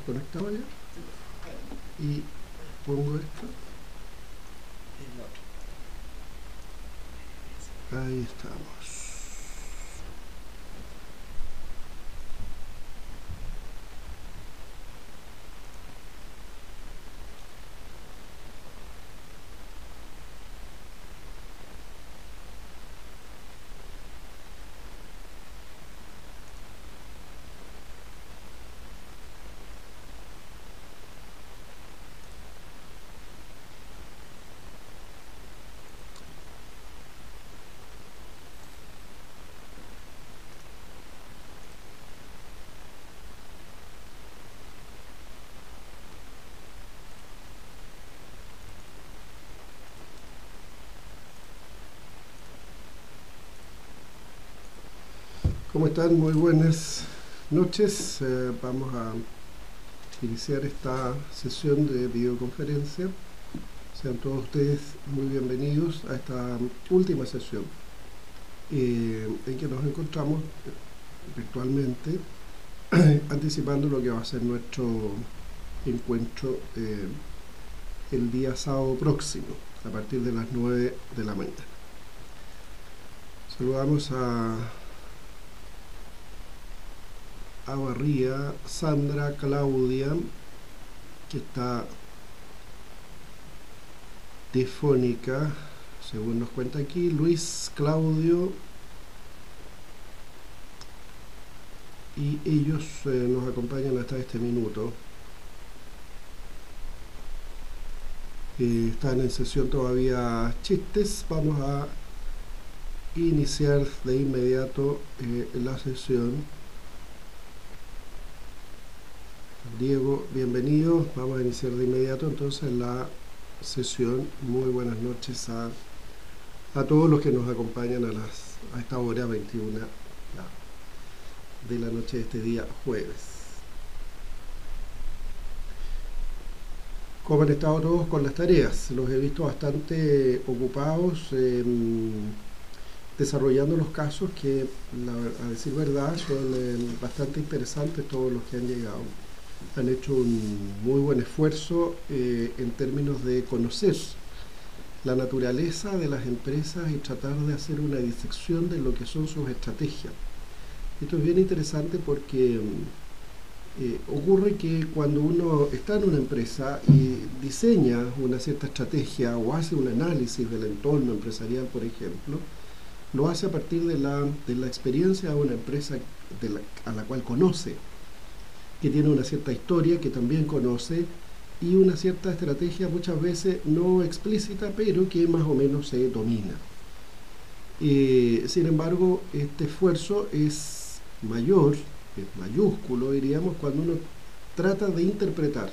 conectado ya. Y pongo esto. Ahí estamos. ¿Cómo están? Muy buenas noches. Vamos a iniciar esta sesión de videoconferencia. Sean todos ustedes muy bienvenidos a esta última sesión en que nos encontramos virtualmente anticipando lo que va a ser nuestro encuentro el día sábado próximo a partir de las 9 de la mañana. Saludamos a Barría, Sandra, Claudia, que está difónica, según nos cuenta aquí, Luis, Claudio, y ellos nos acompañan hasta este minuto. Están en sesión todavía chistes. Vamos a iniciar de inmediato la sesión. Diego, bienvenido. Vamos a iniciar de inmediato entonces la sesión. Muy buenas noches a todos los que nos acompañan a esta hora 21 de la noche de este día jueves. ¿Cómo han estado todos con las tareas? Los he visto bastante ocupados desarrollando los casos que, a decir verdad, son bastante interesantes todos los que han llegado. Han hecho un muy buen esfuerzo en términos de conocer la naturaleza de las empresas y tratar de hacer una disección de lo que son sus estrategias. Esto es bien interesante porque ocurre que cuando uno está en una empresa y diseña una cierta estrategia o hace un análisis del entorno empresarial, por ejemplo, lo hace a partir de la experiencia de una empresa a la cual conoce, que tiene una cierta historia que también conoce y una cierta estrategia muchas veces no explícita, pero que más o menos se domina. Sin embargo, este esfuerzo es mayor, es mayúsculo, diríamos, cuando uno trata de interpretar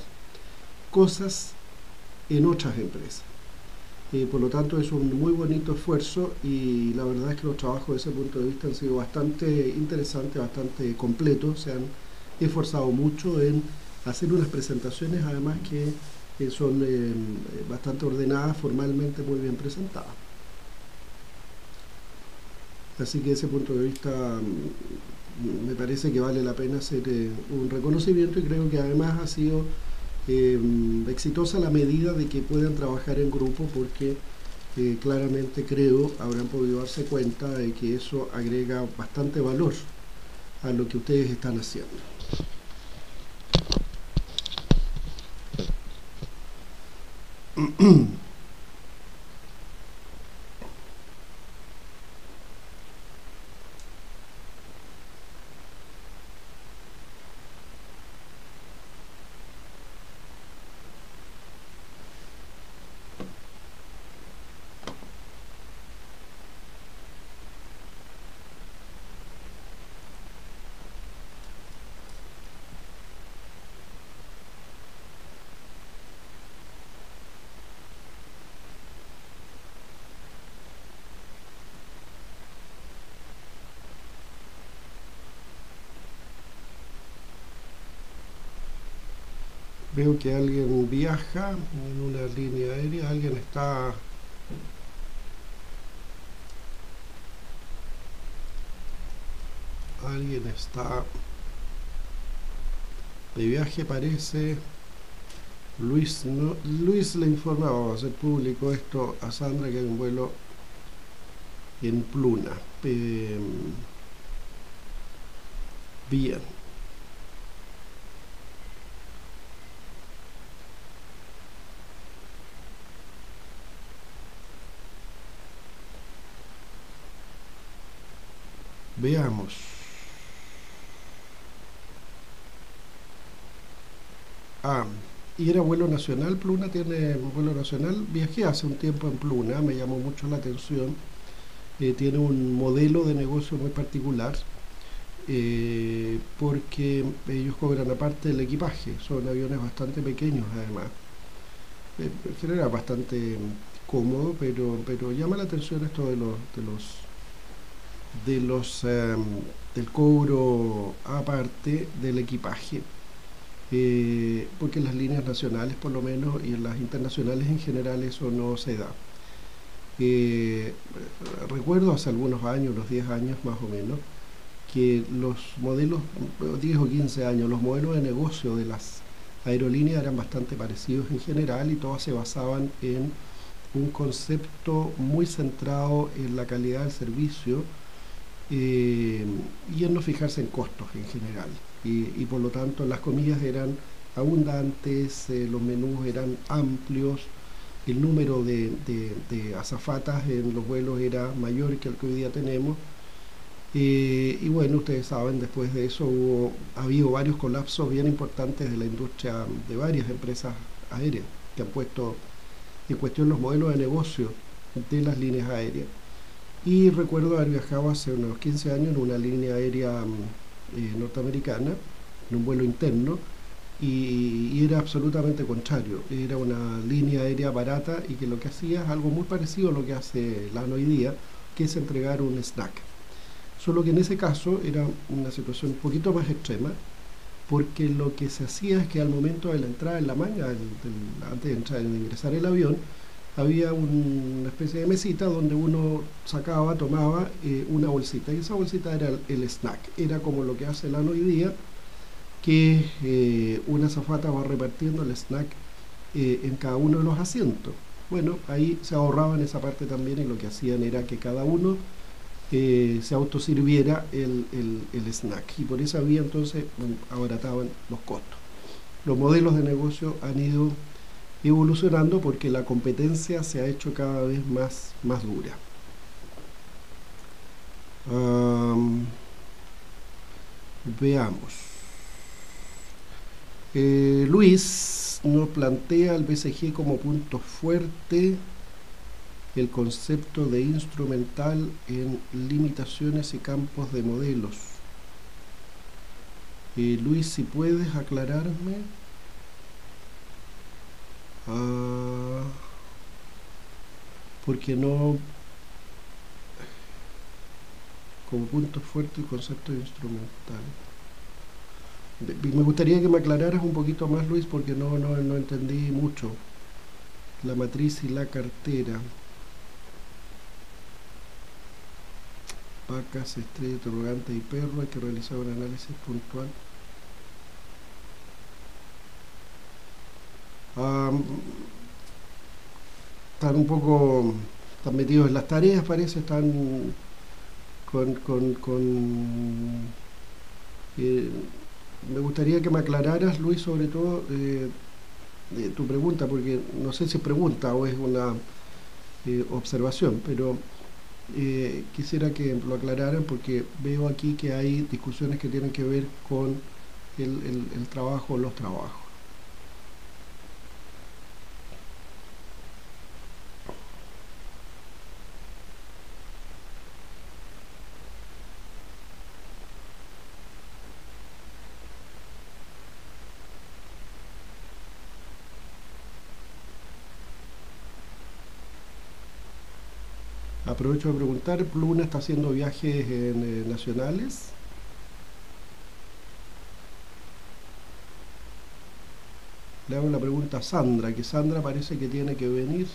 cosas en otras empresas. Por lo tanto, es un muy bonito esfuerzo y la verdad es que los trabajos desde ese punto de vista han sido bastante interesantes, bastante completos. Se han esforzado mucho en hacer unas presentaciones, además que son bastante ordenadas, formalmente muy bien presentadas. Así que desde ese punto de vista me parece que vale la pena hacer un reconocimiento y creo que además ha sido exitosa la medida de que puedan trabajar en grupo porque claramente creo habrán podido darse cuenta de que eso agrega bastante valor a lo que ustedes están haciendo. Veo que alguien viaja en una línea aérea, alguien está de viaje parece. Luis, no, Luis le informa, vamos a hacer público esto a Sandra, que hay un vuelo en Pluna. Bien. Veamos. Y era vuelo nacional. Pluna tiene un vuelo nacional. Viajé hace un tiempo en Pluna, me llamó mucho la atención. Tiene un modelo de negocio muy particular, porque ellos cobran aparte del equipaje. Son aviones bastante pequeños además. En general bastante cómodo, pero llama la atención esto del cobro aparte del equipaje. Porque en las líneas nacionales por lo menos y en las internacionales en general eso no se da. Recuerdo hace algunos años, unos 10 años más o menos, que los modelos, 10 o 15 años, los modelos de negocio de las aerolíneas eran bastante parecidos en general y todos se basaban en un concepto muy centrado en la calidad del servicio, y en no fijarse en costos en general. Y por lo tanto las comidas eran abundantes, los menús eran amplios, el número de azafatas en los vuelos era mayor que el que hoy día tenemos. Y bueno, ustedes saben, después de eso ha habido varios colapsos bien importantes de la industria de varias empresas aéreas que han puesto en cuestión los modelos de negocio de las líneas aéreas. Y recuerdo haber viajado hace unos 15 años en una línea aérea norteamericana, en un vuelo interno, y era absolutamente contrario. Era una línea aérea barata y que lo que hacía es algo muy parecido a lo que hace LAN hoy día, que es entregar un snack. Solo que en ese caso era una situación un poquito más extrema, porque lo que se hacía es que al momento de la entrada en la manga, antes de ingresar el avión, había una especie de mesita donde uno sacaba, tomaba una bolsita, y esa bolsita era el snack. Era como lo que hace LAN hoy día, que una azafata va repartiendo el snack en cada uno de los asientos. Bueno, ahí se ahorraban esa parte también, y lo que hacían era que cada uno se autosirviera el snack, y por esa vía entonces abarataban los costos. Los modelos de negocio han ido evolucionando porque la competencia se ha hecho cada vez más dura. Veamos. Luis nos plantea el BCG como punto fuerte el concepto de instrumental en limitaciones y campos de modelos. Luis, si puedes aclararme. Porque no, como punto fuerte el concepto de instrumental. Me gustaría que me aclararas un poquito más, Luis, porque no entendí mucho la matriz y la cartera. Vacas, estrella, interrogante y perro, hay que realizar un análisis puntual. Están un poco, están metidos en las tareas, parece, están me gustaría que me aclararas, Luis, sobre todo tu pregunta, porque no sé si es pregunta o es una observación, pero quisiera que lo aclararan, porque veo aquí que hay discusiones que tienen que ver con el trabajo, los trabajos. Aprovecho de preguntar, ¿Pluna está haciendo viajes nacionales? Le hago la pregunta a Sandra, que Sandra parece que tiene que venir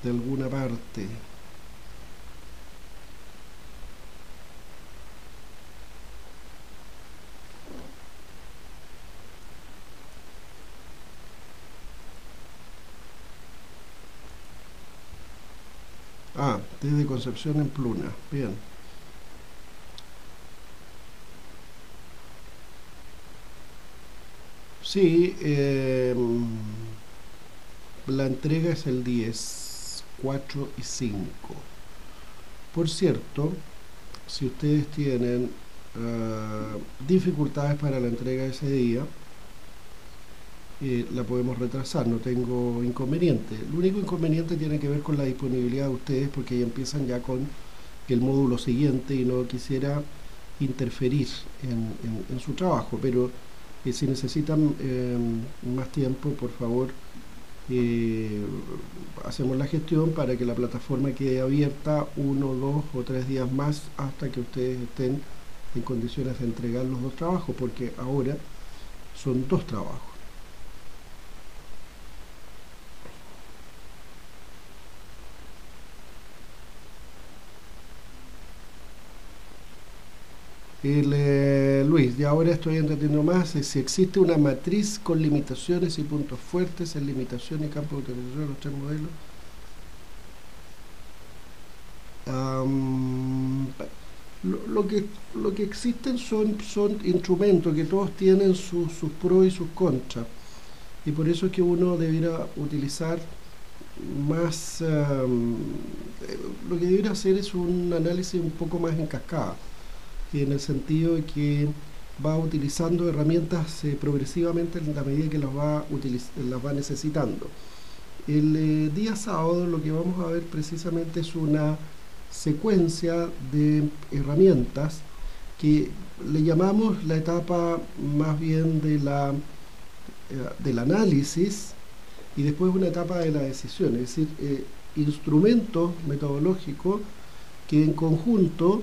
de alguna parte. Ah, desde Concepción en Pluna. Bien. Sí, la entrega es el 10, 4 y 5. Por cierto, si ustedes tienen dificultades para la entrega ese día, la podemos retrasar, no tengo inconveniente. El único inconveniente tiene que ver con la disponibilidad de ustedes porque ya empiezan ya con el módulo siguiente y no quisiera interferir en su trabajo, pero si necesitan más tiempo, por favor, eh, hacemos la gestión para que la plataforma quede abierta 1, 2 o 3 días más hasta que ustedes estén en condiciones de entregar los dos trabajos, porque ahora son dos trabajos. Luis, y ahora estoy entendiendo más si existe una matriz con limitaciones y puntos fuertes en limitación y campo de utilización de los tres modelos. Um, lo que existen son instrumentos que todos tienen sus pros y sus contras, y por eso es que uno debiera utilizar más, lo que debiera hacer es un análisis un poco más en cascada, en el sentido de que va utilizando herramientas progresivamente en la medida que las va necesitando. El día sábado lo que vamos a ver precisamente es una secuencia de herramientas que le llamamos la etapa más bien del análisis, y después una etapa de la decisión, es decir, instrumentos metodológicos que en conjunto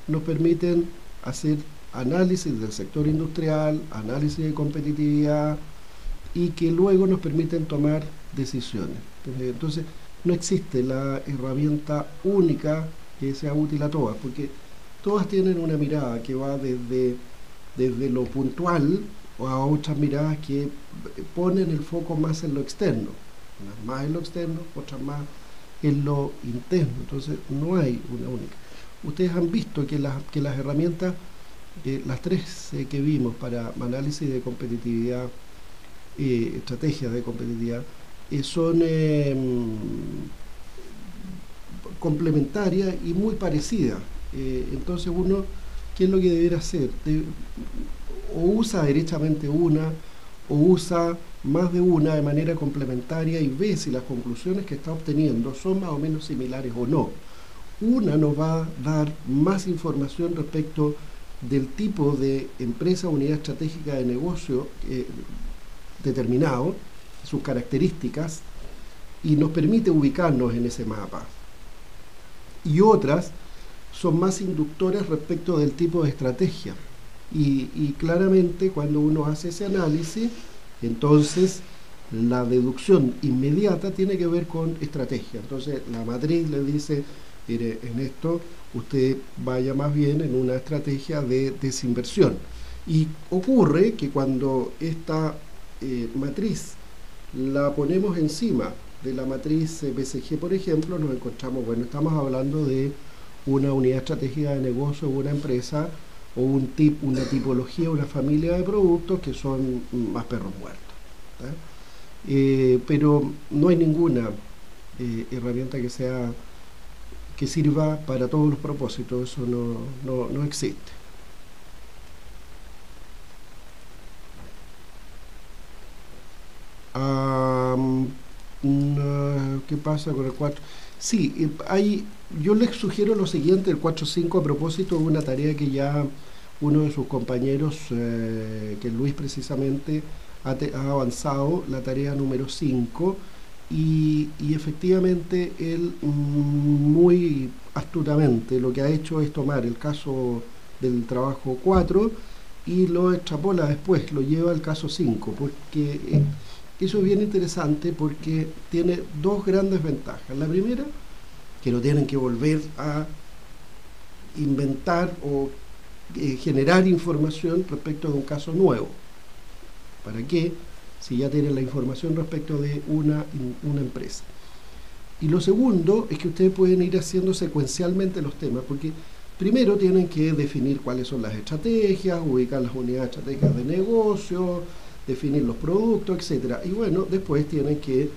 nos permiten hacer análisis del sector industrial, análisis de competitividad, y que luego nos permiten tomar decisiones. Entonces, no existe la herramienta única que sea útil a todas, porque todas tienen una mirada que va desde lo puntual o a otras miradas que ponen el foco más en lo externo, unas más en lo externo, otras más en lo interno. Entonces, no hay una única. Ustedes han visto que las herramientas, las tres que vimos para análisis de competitividad, estrategias de competitividad, son complementarias y muy parecidas. Entonces uno, ¿qué es lo que debería hacer? O usa derechamente una, o usa más de una de manera complementaria y ve si las conclusiones que está obteniendo son más o menos similares o no. Una nos va a dar más información respecto del tipo de empresa, unidad estratégica de negocio determinado, sus características, y nos permite ubicarnos en ese mapa. Y otras son más inductoras respecto del tipo de estrategia. Y claramente cuando uno hace ese análisis, entonces la deducción inmediata tiene que ver con estrategia. Entonces la matriz le dice, mire, en esto usted vaya más bien en una estrategia de desinversión. Y ocurre que cuando esta matriz la ponemos encima de la matriz BCG, por ejemplo, nos encontramos, bueno, estamos hablando de una unidad estratégica de negocio, una empresa, o una tipología, una familia de productos que son más perros muertos. Pero no hay ninguna herramienta que sirva para todos los propósitos, eso no existe. ¿Qué pasa con el 4? Sí, yo les sugiero lo siguiente, el 4.5, a propósito de una tarea que ya uno de sus compañeros, que Luis precisamente, ha avanzado, la tarea número 5, y efectivamente él muy astutamente lo que ha hecho es tomar el caso del trabajo 4 y lo extrapola después, lo lleva al caso 5, porque eso es bien interesante porque tiene dos grandes ventajas. La primera, que no tienen que volver a inventar o generar información respecto de un caso nuevo. ¿Para qué? Si ya tienen la información respecto de una empresa. Y lo segundo es que ustedes pueden ir haciendo secuencialmente los temas, porque primero tienen que definir cuáles son las estrategias, ubicar las unidades estratégicas de negocio, definir los productos, etcétera. Y bueno, después tienen que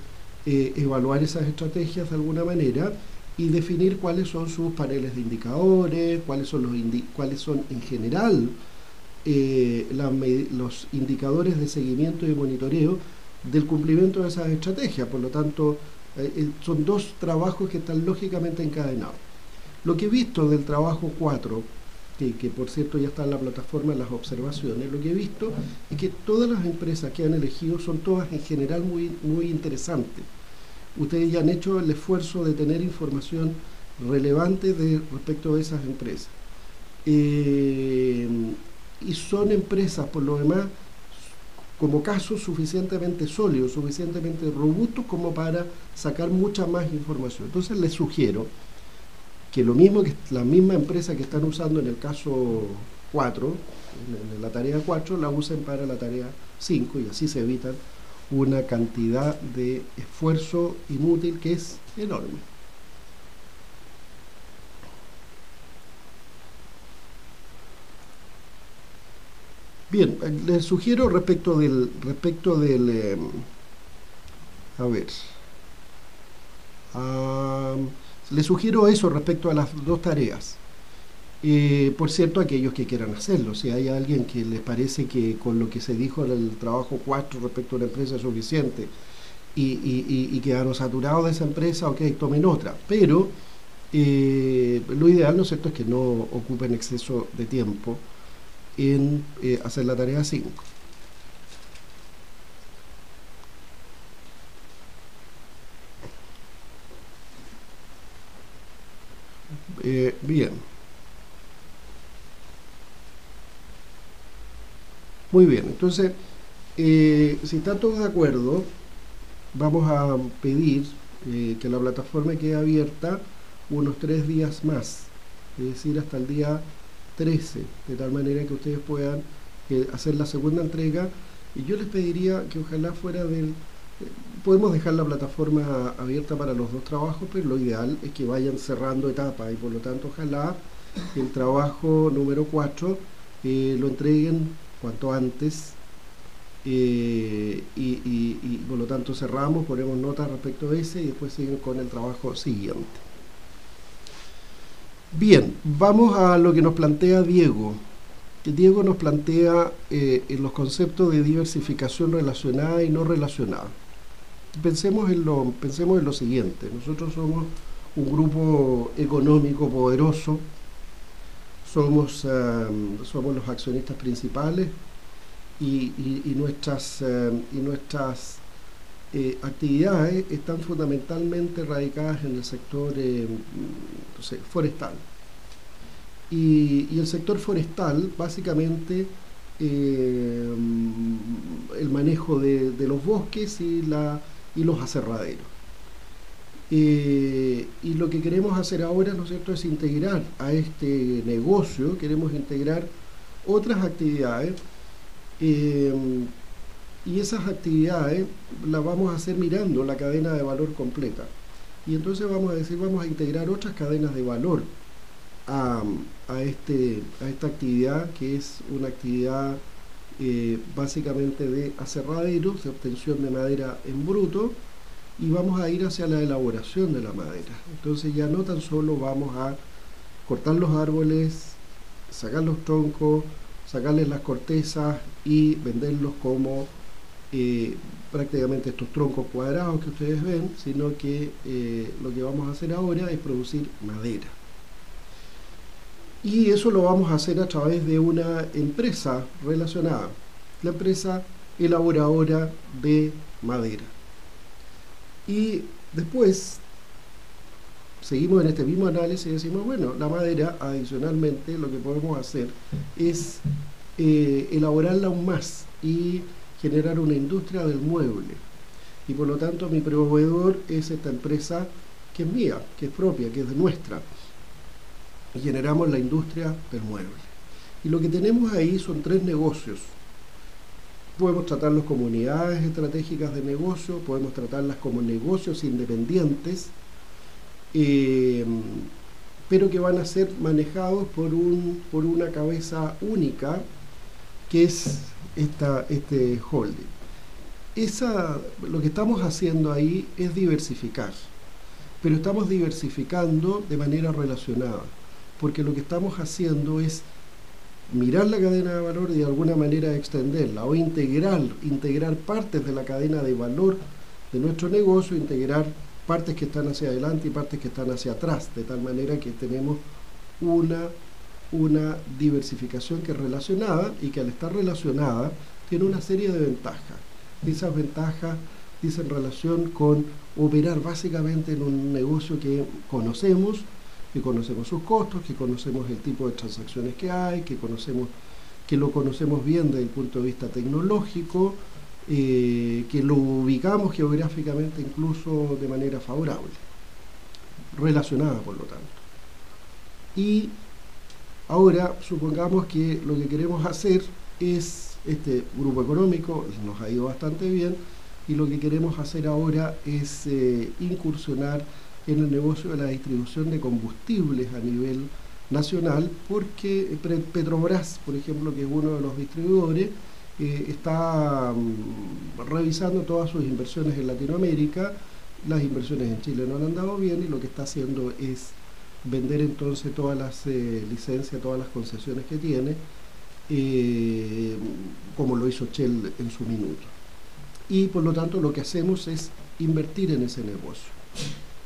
evaluar esas estrategias de alguna manera y definir cuáles son sus paneles de indicadores, cuáles son en general los indicadores de seguimiento y monitoreo del cumplimiento de esas estrategias. Por lo tanto, son dos trabajos que están lógicamente encadenados. Lo que he visto del trabajo 4, que por cierto ya está en la plataforma de las observaciones, lo que he visto es que todas las empresas que han elegido son todas en general muy interesantes. Ustedes ya han hecho el esfuerzo de tener información relevante respecto a esas empresas. Y son empresas, por lo demás, como casos suficientemente sólidos, suficientemente robustos como para sacar mucha más información. Entonces les sugiero que lo mismo que la misma empresa que están usando en el caso 4, en la tarea 4, la usen para la tarea 5 y así se evitan una cantidad de esfuerzo inútil que es enorme. Bien, les sugiero respecto del a ver, les sugiero eso respecto a las dos tareas. Por cierto, aquellos que quieran hacerlo, si hay alguien que les parece que con lo que se dijo en el trabajo 4 respecto a una empresa es suficiente y quedaron saturados de esa empresa, ok, tomen otra. Pero lo ideal, ¿no es cierto?, es que no ocupen exceso de tiempo en hacer la tarea 5. Bien. Muy bien, entonces, si están todos de acuerdo, vamos a pedir que la plataforma quede abierta unos 3 días más, es decir, hasta el día 13, de tal manera que ustedes puedan hacer la segunda entrega. Y yo les pediría que ojalá fuera podemos dejar la plataforma abierta para los dos trabajos, pero lo ideal es que vayan cerrando etapas y por lo tanto ojalá el trabajo número 4 lo entreguen cuanto antes y por lo tanto cerramos, ponemos nota respecto a ese y después siguen con el trabajo siguiente. Bien, vamos a lo que nos plantea Diego. Diego nos plantea los conceptos de diversificación relacionada y no relacionada. Pensemos en lo siguiente. Nosotros somos un grupo económico poderoso, somos los accionistas principales y nuestras actividades están fundamentalmente radicadas en el sector forestal. Y el sector forestal, básicamente, el manejo de los bosques y los aserraderos. Y lo que queremos hacer ahora, ¿no es cierto?, es integrar a este negocio, queremos integrar otras actividades y esas actividades las vamos a hacer mirando la cadena de valor completa. Y entonces vamos a integrar otras cadenas de valor a esta actividad, que es una actividad básicamente de aserraderos, de obtención de madera en bruto, y vamos a ir hacia la elaboración de la madera. Entonces ya no tan solo vamos a cortar los árboles, sacar los troncos, sacarles las cortezas y venderlos como prácticamente estos troncos cuadrados que ustedes ven, sino que lo que vamos a hacer ahora es producir madera. Y eso lo vamos a hacer a través de una empresa relacionada, la empresa elaboradora de madera. Y después seguimos en este mismo análisis y decimos, bueno, la madera adicionalmente lo que podemos hacer es elaborarla aún más y generar una industria del mueble. Y por lo tanto mi proveedor es esta empresa que es mía, que es propia, que es de nuestra. Y generamos la industria del mueble. Y lo que tenemos ahí son 3 negocios. Podemos tratarlos como unidades estratégicas de negocio, podemos tratarlas como negocios independientes, eh, pero que van a ser manejados por una cabeza única, que es este holding. Lo que estamos haciendo ahí es diversificar, pero estamos diversificando de manera relacionada, porque lo que estamos haciendo es mirar la cadena de valor y de alguna manera extenderla o integrar partes de la cadena de valor de nuestro negocio, integrar partes que están hacia adelante y partes que están hacia atrás, de tal manera que tenemos una diversificación que es relacionada y que al estar relacionada tiene una serie de ventajas. Esas ventajas dicen relación con operar básicamente en un negocio que conocemos sus costos, que conocemos el tipo de transacciones que hay, que lo conocemos bien desde el punto de vista tecnológico, que lo ubicamos geográficamente incluso de manera favorable, relacionada por lo tanto. Y ahora supongamos que lo que queremos hacer es, este grupo económico nos ha ido bastante bien, y lo que queremos hacer ahora es incursionar en el negocio de la distribución de combustibles a nivel nacional, porque Petrobras, por ejemplo, que es uno de los distribuidores, está revisando todas sus inversiones en Latinoamérica. Las inversiones en Chile no han andado bien y lo que está haciendo es vender entonces todas las licencias, todas las concesiones que tiene, como lo hizo Shell en su minuto. Y por lo tanto lo que hacemos es invertir en ese negocio.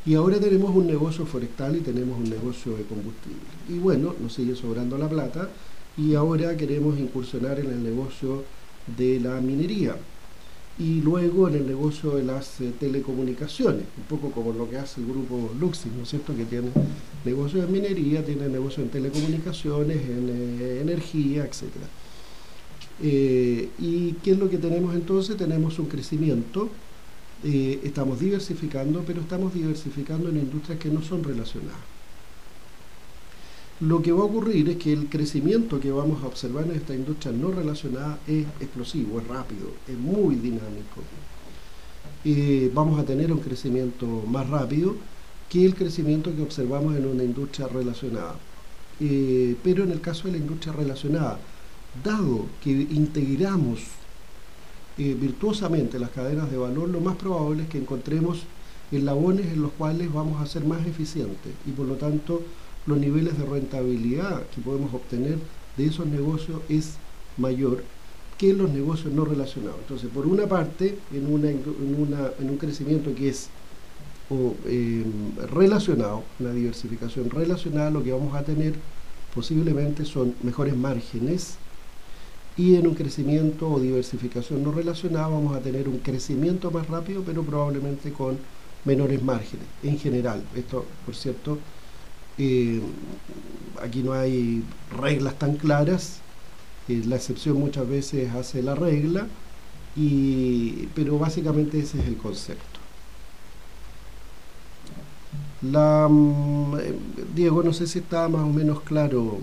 Y ahora tenemos un negocio forestal y tenemos un negocio de combustible. Y bueno, nos sigue sobrando la plata y ahora queremos incursionar en el negocio de la minería y luego en el negocio de las telecomunicaciones, un poco como lo que hace el grupo Luxis, ¿no es cierto?, que tiene negocio de minería, tiene negocio en telecomunicaciones, en energía, etc. ¿Y qué es lo que tenemos entonces? Tenemos un crecimiento. Estamos diversificando, pero estamos diversificando en industrias que no son relacionadas. Lo que va a ocurrir es que el crecimiento que vamos a observar en esta industria no relacionada es explosivo, es rápido, es muy dinámico. Vamos a tener un crecimiento más rápido que el crecimiento que observamos en una industria relacionada. Pero en el caso de la industria relacionada, dado que integramos virtuosamente las cadenas de valor, lo más probable es que encontremos eslabones en los cuales vamos a ser más eficientes y por lo tanto los niveles de rentabilidad que podemos obtener de esos negocios es mayor que los negocios no relacionados. Entonces, por una parte, en un crecimiento que es relacionado, una diversificación relacionada, lo que vamos a tener posiblemente son mejores márgenes, y en un crecimiento o diversificación no relacionada vamos a tener un crecimiento más rápido, pero probablemente con menores márgenes en general. Esto, por cierto, aquí no hay reglas tan claras, la excepción muchas veces hace la regla, pero básicamente ese es el concepto. Diego, no sé si está más o menos claro.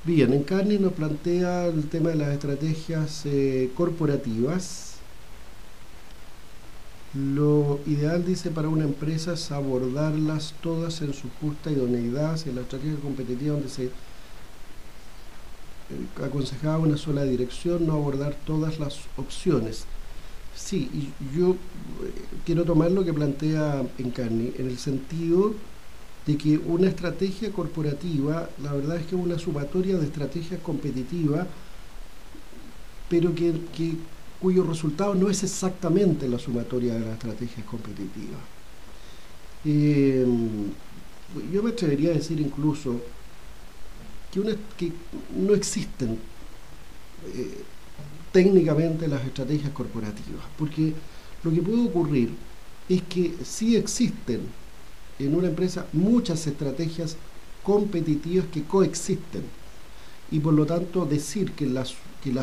Bien, Encarni nos plantea el tema de las estrategias corporativas. Lo ideal, dice, para una empresa es abordarlas todas en su justa idoneidad, en la estrategia competitiva donde se aconsejaba una sola dirección, no abordar todas las opciones. Sí, y yo quiero tomar lo que plantea Encarni en el sentido de que una estrategia corporativa, la verdad es que es una sumatoria de estrategias competitivas, pero cuyo resultado no es exactamente la sumatoria de las estrategias competitivas. Yo me atrevería a decir incluso que no existen técnicamente las estrategias corporativas, porque lo que puede ocurrir es que sí existen en una empresa muchas estrategias competitivas que coexisten y por lo tanto decir que la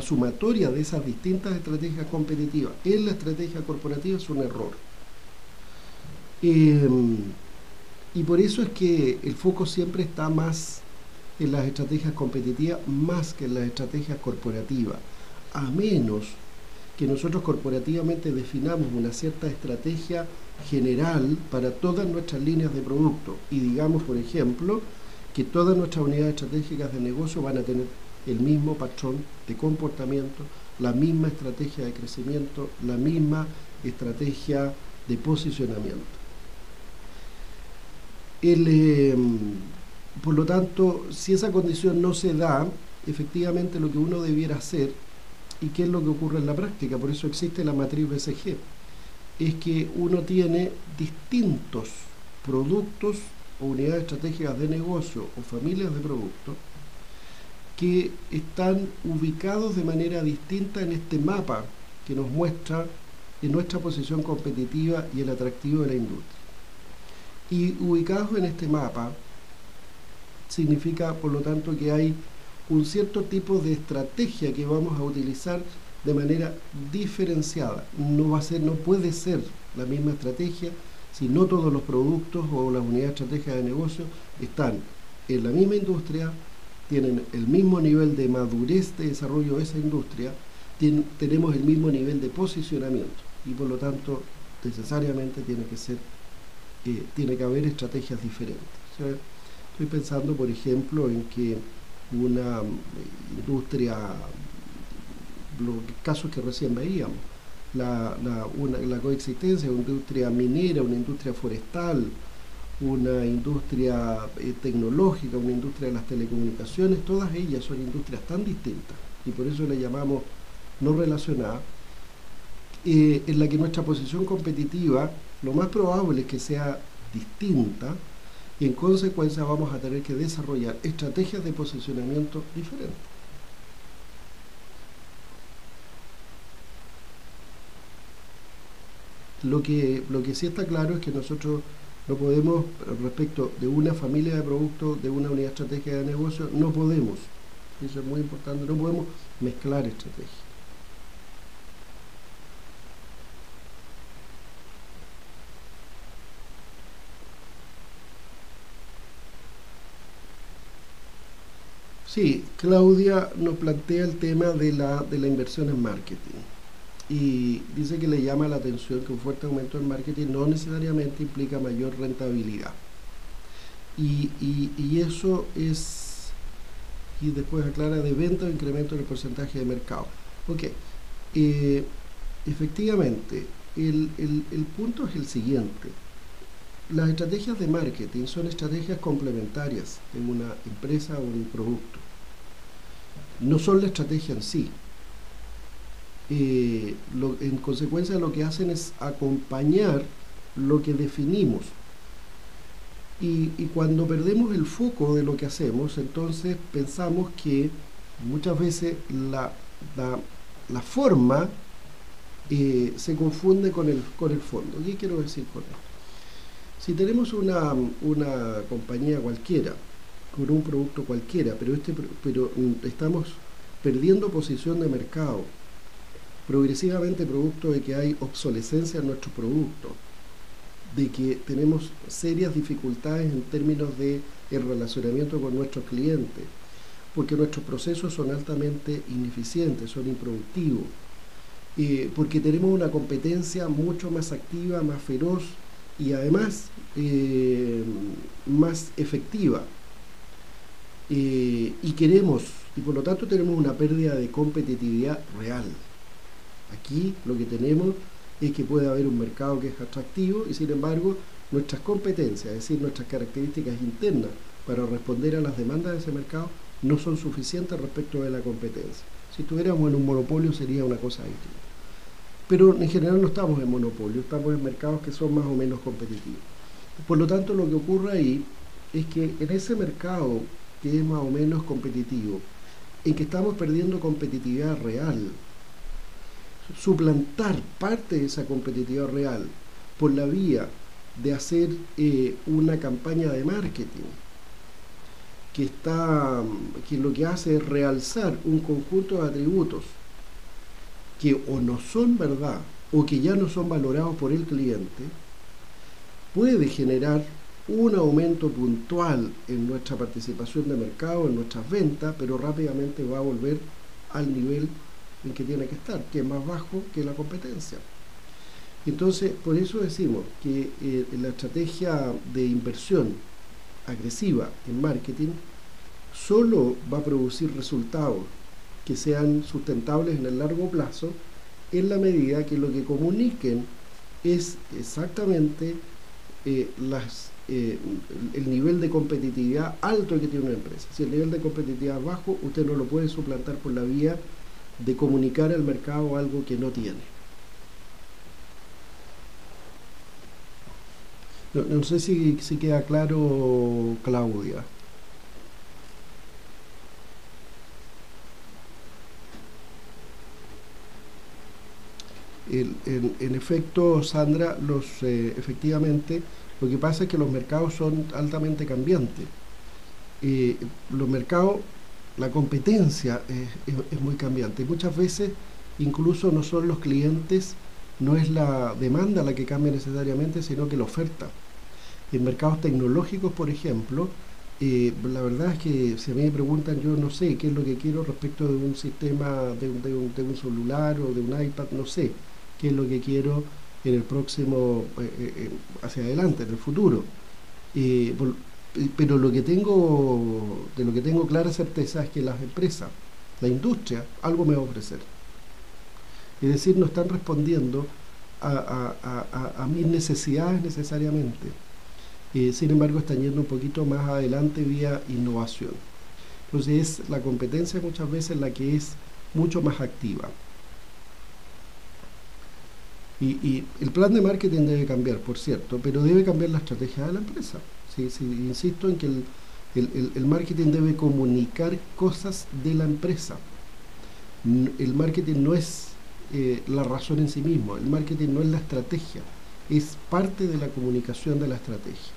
sumatoria de esas distintas estrategias competitivas en la estrategia corporativa es un error. Y por eso es que el foco siempre está más en las estrategias competitivas más que en las estrategias corporativas, a menos que nosotros corporativamente definamos una cierta estrategia general para todas nuestras líneas de producto y digamos, por ejemplo, que todas nuestras unidades estratégicas de negocio van a tener el mismo patrón de comportamiento, la misma estrategia de crecimiento, la misma estrategia de posicionamiento. Por lo tanto, si esa condición no se da, efectivamente lo que uno debiera hacer, y qué es lo que ocurre en la práctica, por eso existe la matriz BCG, es que uno tiene distintos productos o unidades estratégicas de negocio o familias de productos que están ubicados de manera distinta en este mapa que nos muestra en nuestra posición competitiva y el atractivo de la industria. Y ubicados en este mapa significa, por lo tanto, que hay un cierto tipo de estrategia que vamos a utilizar de manera diferenciada. No puede ser la misma estrategia si no todos los productos o las unidades estratégicas de negocio están en la misma industria, tienen el mismo nivel de madurez de desarrollo de esa industria, tenemos el mismo nivel de posicionamiento y por lo tanto necesariamente tiene que haber estrategias diferentes. O sea, estoy pensando, por ejemplo, en que una industria, los casos que recién veíamos, la coexistencia de una industria minera, una industria forestal, una industria tecnológica, una industria de las telecomunicaciones, todas ellas son industrias tan distintas y por eso le llamamos no relacionadas, en la que nuestra posición competitiva lo más probable es que sea distinta y en consecuencia vamos a tener que desarrollar estrategias de posicionamiento diferentes. Lo que sí está claro es que nosotros no podemos, respecto de una familia de productos, de una unidad estratégica de negocio, no podemos, eso es muy importante, no podemos mezclar estrategias. Sí, Claudia nos plantea el tema de la inversión en marketing y dice que le llama la atención que un fuerte aumento en marketing no necesariamente implica mayor rentabilidad. Y eso es, y después aclara, de venta o incremento en el porcentaje de mercado. Ok, efectivamente, el punto es el siguiente. Las estrategias de marketing son estrategias complementarias en una empresa o en un producto. No son la estrategia en sí. En consecuencia lo que hacen es acompañar lo que definimos. Y cuando perdemos el foco de lo que hacemos, entonces pensamos que muchas veces la forma se confunde con el fondo. ¿Qué quiero decir con esto? Si tenemos una compañía cualquiera, con un producto cualquiera, pero estamos perdiendo posición de mercado, progresivamente producto de que hay obsolescencia en nuestro producto, de que tenemos serias dificultades en términos de el relacionamiento con nuestros clientes, porque nuestros procesos son altamente ineficientes, son improductivos, porque tenemos una competencia mucho más activa, más feroz y además más efectiva. Y por lo tanto tenemos una pérdida de competitividad real. Aquí lo que tenemos es que puede haber un mercado que es atractivo y sin embargo nuestras competencias, es decir, nuestras características internas para responder a las demandas de ese mercado no son suficientes respecto de la competencia. Si estuviéramos en un monopolio sería una cosa distinta. Pero en general no estamos en monopolio, estamos en mercados que son más o menos competitivos. Por lo tanto, lo que ocurre ahí es que en ese mercado que es más o menos competitivo, en que estamos perdiendo competitividad real, suplantar parte de esa competitividad real por la vía de hacer una campaña de marketing que lo que hace es realzar un conjunto de atributos que o no son verdad o que ya no son valorados por el cliente, puede generar un aumento puntual en nuestra participación de mercado, en nuestras ventas, pero rápidamente va a volver al nivel en que tiene que estar, que es más bajo que la competencia. Entonces, por eso decimos que la estrategia de inversión agresiva en marketing solo va a producir resultados que sean sustentables en el largo plazo en la medida que lo que comuniquen es exactamente el nivel de competitividad alto que tiene una empresa. Si el nivel de competitividad es bajo, usted no lo puede suplantar por la vía de comunicar al mercado algo que no tiene. No sé si queda claro, Claudia. En efecto, Sandra, efectivamente, lo que pasa es que los mercados son altamente cambiantes. Los mercados, la competencia es muy cambiante. Muchas veces incluso no son los clientes, no es la demanda la que cambia necesariamente, sino que la oferta. En mercados tecnológicos, por ejemplo, la verdad es que si a mí me preguntan, yo no sé qué es lo que quiero respecto de un sistema, de un celular o de un iPad, no sé qué es lo que quiero en el próximo, hacia adelante, en el futuro. Pero de lo que tengo clara certeza es que las empresas, la industria, algo me va a ofrecer. Es decir, no están respondiendo a mis necesidades necesariamente. Sin embargo, están yendo un poquito más adelante vía innovación. Entonces, es la competencia muchas veces la que es mucho más activa. Y el plan de marketing debe cambiar, por cierto, pero debe cambiar la estrategia de la empresa. Sí, insisto en que el marketing debe comunicar cosas de la empresa. El marketing no es la razón en sí mismo, el marketing no es la estrategia, es parte de la comunicación de la estrategia.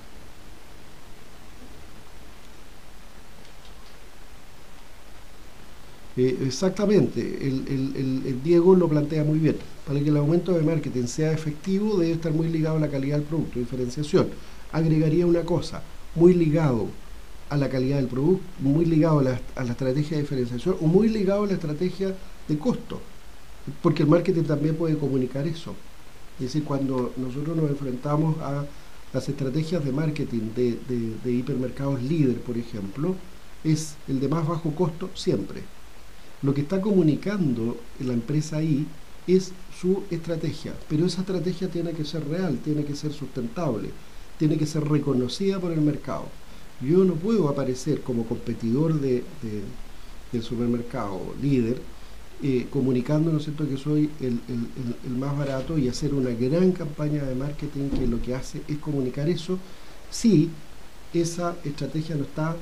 Exactamente, el Diego lo plantea muy bien. Para que el aumento de marketing sea efectivo debe estar muy ligado a la calidad del producto, diferenciación. Agregaría una cosa, muy ligado a la calidad del producto, muy ligado a la estrategia de diferenciación o muy ligado a la estrategia de costo, porque el marketing también puede comunicar eso. Es decir, cuando nosotros nos enfrentamos a las estrategias de marketing de hipermercados líder, por ejemplo, es el de más bajo costo siempre. Lo que está comunicando la empresa ahí es su estrategia, pero esa estrategia tiene que ser real, tiene que ser sustentable, tiene que ser reconocida por el mercado. Yo no puedo aparecer como competidor del supermercado líder comunicando, ¿no es cierto?, que soy el más barato y hacer una gran campaña de marketing que lo que hace es comunicar eso si esa estrategia no está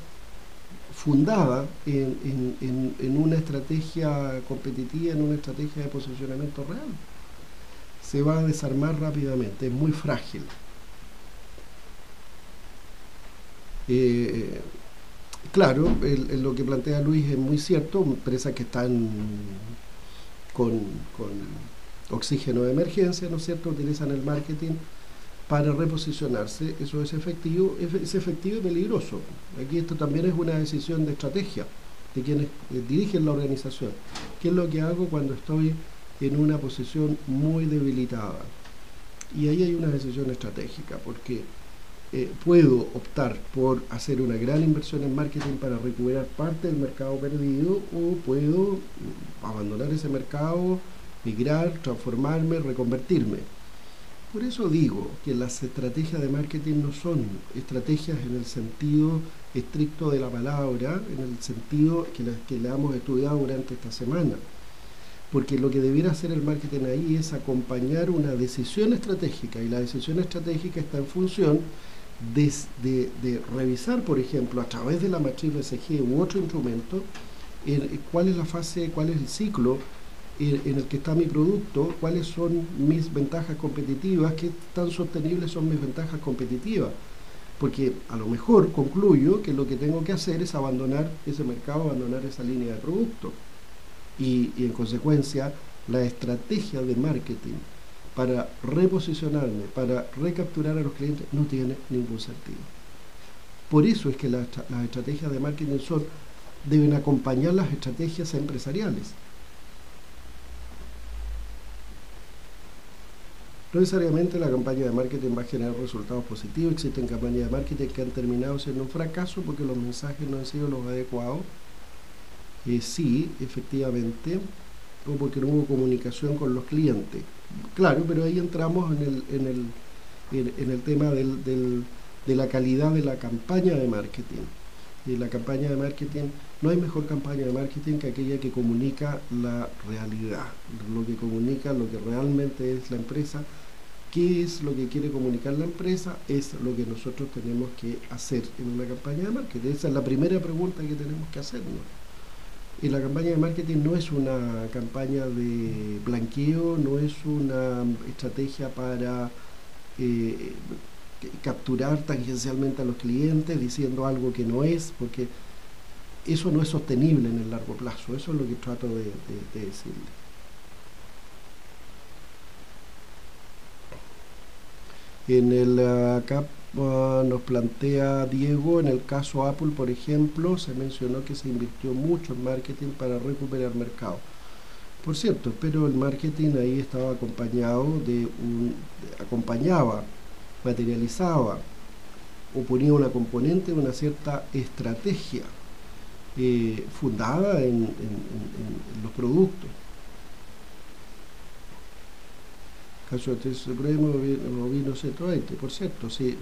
fundada en una estrategia competitiva, en una estrategia de posicionamiento real. Se va a desarmar rápidamente, es muy frágil. Claro, lo que plantea Luis es muy cierto, empresas que están con oxígeno de emergencia, ¿no es cierto?, utilizan el marketing para reposicionarse. Eso es efectivo y peligroso. Aquí esto también es una decisión de estrategia de quienes dirigen la organización. ¿Qué es lo que hago cuando estoy en una posición muy debilitada? Y ahí hay una decisión estratégica, porque puedo optar por hacer una gran inversión en marketing para recuperar parte del mercado perdido, o puedo abandonar ese mercado, migrar, transformarme, reconvertirme. Por eso digo que las estrategias de marketing no son estrategias en el sentido estricto de la palabra, en el sentido que la hemos estudiado durante esta semana. Porque lo que debiera hacer el marketing ahí es acompañar una decisión estratégica, y la decisión estratégica está en función de revisar, por ejemplo, a través de la matriz BCG u otro instrumento, cuál es la fase, cuál es el ciclo en el que está mi producto, cuáles son mis ventajas competitivas, qué tan sostenibles son mis ventajas competitivas. Porque a lo mejor concluyo que lo que tengo que hacer es abandonar ese mercado, abandonar esa línea de producto. Y en consecuencia, la estrategia de marketing para reposicionarme, para recapturar a los clientes, no tiene ningún sentido. Por eso es que las estrategias de marketing deben acompañar las estrategias empresariales. No necesariamente la campaña de marketing va a generar resultados positivos. Existen campañas de marketing que han terminado siendo un fracaso porque los mensajes no han sido los adecuados. Sí, efectivamente, o porque no hubo comunicación con los clientes. Claro, pero ahí entramos en el tema de la calidad de la campaña de marketing. Y la campaña de marketing, no hay mejor campaña de marketing que aquella que comunica la realidad, lo que comunica lo que realmente es la empresa. ¿Qué es lo que quiere comunicar la empresa? Es lo que nosotros tenemos que hacer en una campaña de marketing. Esa es la primera pregunta que tenemos que hacernos. Y la campaña de marketing no es una campaña de blanqueo, no es una estrategia para eh, capturar tangencialmente a los clientes diciendo algo que no es, porque eso no es sostenible en el largo plazo. Eso es lo que trato de decirle. Acá nos plantea Diego, en el caso Apple, por ejemplo, se mencionó que se invirtió mucho en marketing para recuperar mercado. Por cierto, pero el marketing ahí estaba acompañado acompañaba, materializaba o ponía una componente de una cierta estrategia fundada en los productos. Caso de Supremo, Vino 120, por cierto, sí.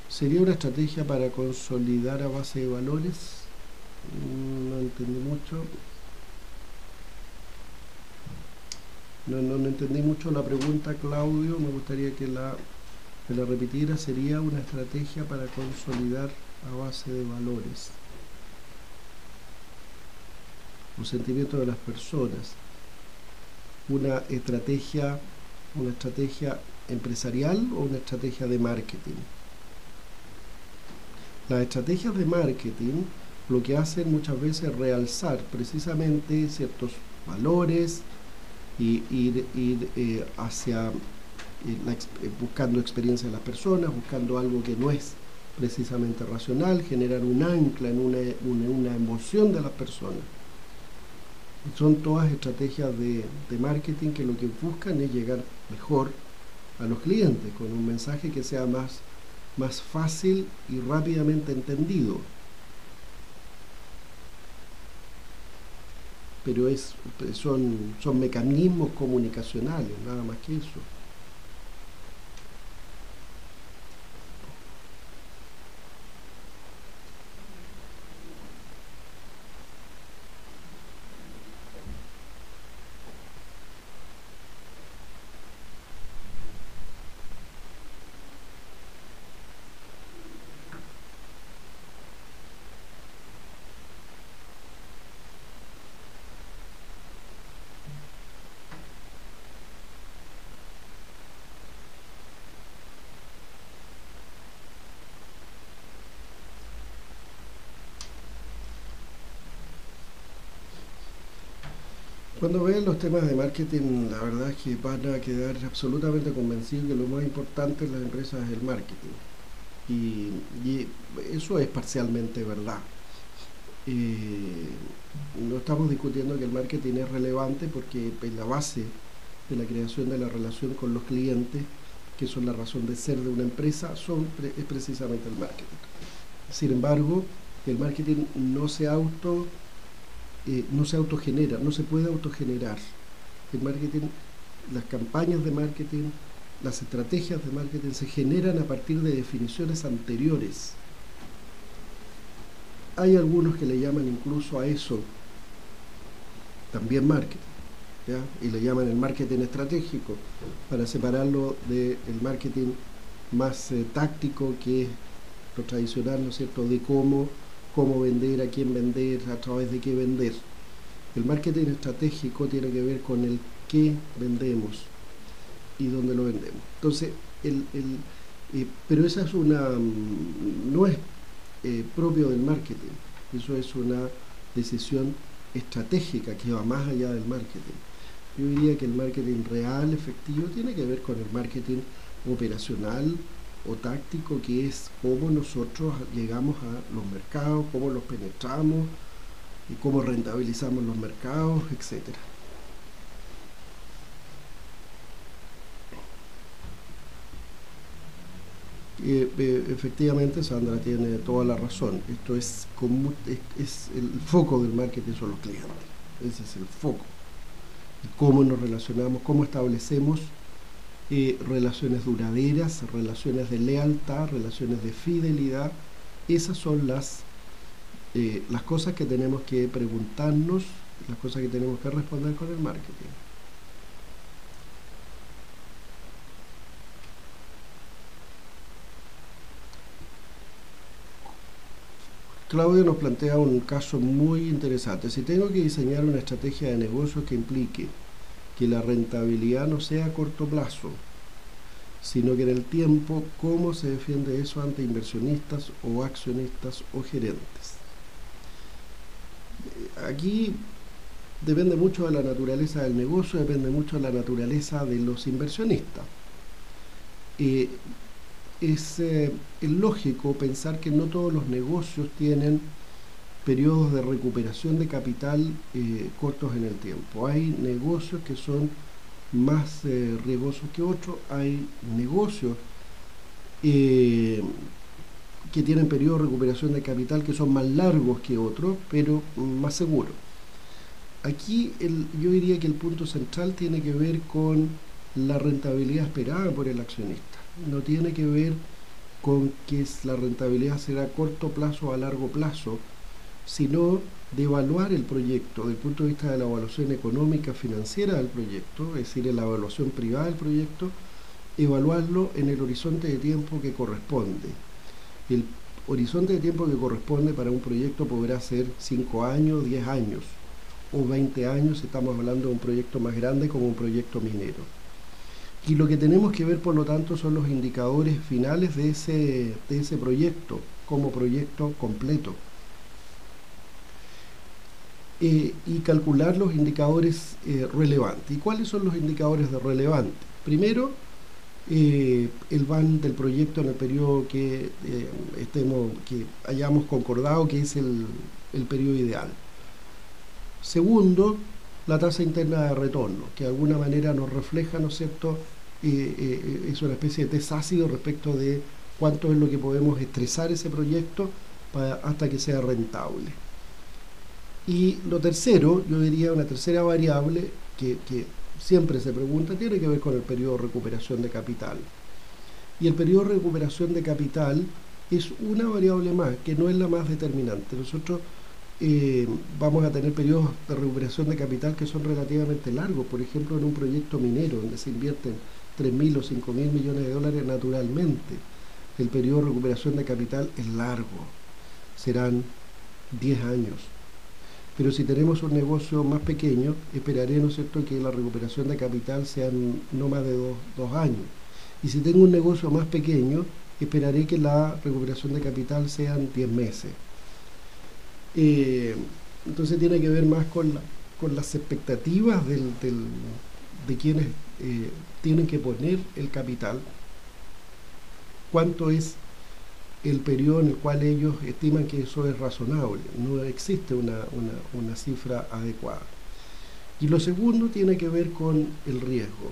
¿Sería una estrategia para consolidar a base de valores? No entendí mucho. No entendí mucho la pregunta, Claudio. Me gustaría que me la repitiera. ¿Sería una estrategia para consolidar a base de valores? Los sentimientos de las personas. Una estrategia empresarial o una estrategia de marketing. Las estrategias de marketing lo que hacen muchas veces es realzar precisamente ciertos valores y ir hacia buscando experiencia de las personas, buscando algo que no es precisamente racional, generar un ancla en una emoción de las personas. Son todas estrategias de marketing que lo que buscan es llegar mejor a los clientes con un mensaje que sea más fácil y rápidamente entendido. Pero son mecanismos comunicacionales, nada más que eso. Cuando vean los temas de marketing, la verdad es que van a quedar absolutamente convencidos que lo más importante en las empresas es el marketing. Y eso es parcialmente verdad. No estamos discutiendo que el marketing es relevante porque la base de la creación de la relación con los clientes, que son la razón de ser de una empresa, es precisamente el marketing. Sin embargo, el marketing no se autogenera, no se puede autogenerar. El marketing, las campañas de marketing, las estrategias de marketing se generan a partir de definiciones anteriores. Hay algunos que le llaman incluso a eso también marketing, ¿ya? Y le llaman el marketing estratégico para separarlo del marketing más táctico, que es lo tradicional, ¿no es cierto?, de cómo vender, a quién vender, a través de qué vender. El marketing estratégico tiene que ver con el qué vendemos y dónde lo vendemos. Entonces, pero esa es no es propio del marketing, eso es una decisión estratégica que va más allá del marketing. Yo diría que el marketing real, efectivo, tiene que ver con el marketing operacional o táctico, que es cómo nosotros llegamos a los mercados, cómo los penetramos y cómo rentabilizamos los mercados, etcétera. Efectivamente, Sandra tiene toda la razón. Esto es el foco del marketing, son los clientes. Ese es el foco. Cómo nos relacionamos, cómo establecemos relaciones duraderas, relaciones de lealtad, relaciones de fidelidad. Esas son las cosas que tenemos que preguntarnos, las cosas que tenemos que responder con el marketing. Claudio nos plantea un caso muy interesante. Si tengo que diseñar una estrategia de negocios que implique que la rentabilidad no sea a corto plazo, sino que en el tiempo, ¿cómo se defiende eso ante inversionistas o accionistas o gerentes? Aquí depende mucho de la naturaleza del negocio, depende mucho de la naturaleza de los inversionistas. Es lógico pensar que no todos los negocios tienen periodos de recuperación de capital cortos en el tiempo. Hay negocios que son más riesgosos que otros, hay negocios que tienen periodos de recuperación de capital que son más largos que otros, pero más seguros. Aquí yo diría que el punto central tiene que ver con la rentabilidad esperada por el accionista. No tiene que ver con que la rentabilidad será a corto plazo o a largo plazo, sino de evaluar el proyecto desde el punto de vista de la evaluación económica financiera del proyecto, es decir, en la evaluación privada del proyecto, evaluarlo en el horizonte de tiempo que corresponde. El horizonte de tiempo que corresponde para un proyecto podrá ser 5 años, 10 años o 20 años si estamos hablando de un proyecto más grande como un proyecto minero. Y lo que tenemos que ver, por lo tanto, son los indicadores finales de ese proyecto como proyecto completo. Y calcular los indicadores relevantes. ¿Y cuáles son los indicadores de relevantes? Primero, el van del proyecto en el periodo que hayamos concordado que es el periodo ideal. Segundo, la tasa interna de retorno, que de alguna manera nos refleja, ¿no es cierto?, es una especie de test ácido respecto de cuánto es lo que podemos estresar ese proyecto hasta que sea rentable. Y lo tercero, yo diría una tercera variable que siempre se pregunta, tiene que ver con el periodo de recuperación de capital. Y el periodo de recuperación de capital es una variable más, que no es la más determinante. Nosotros vamos a tener periodos de recuperación de capital que son relativamente largos. Por ejemplo, en un proyecto minero donde se invierten 3.000 o 5.000 millones de dólares, naturalmente el periodo de recuperación de capital es largo, serán 10 años. Pero si tenemos un negocio más pequeño, esperaré, ¿no es cierto?, que la recuperación de capital sea no más de 2 años. Y si tengo un negocio más pequeño, esperaré que la recuperación de capital sean 10 meses. Entonces tiene que ver más con las expectativas de quienes tienen que poner el capital, cuánto es el periodo en el cual ellos estiman que eso es razonable. No existe una cifra adecuada. Y lo segundo tiene que ver con el riesgo,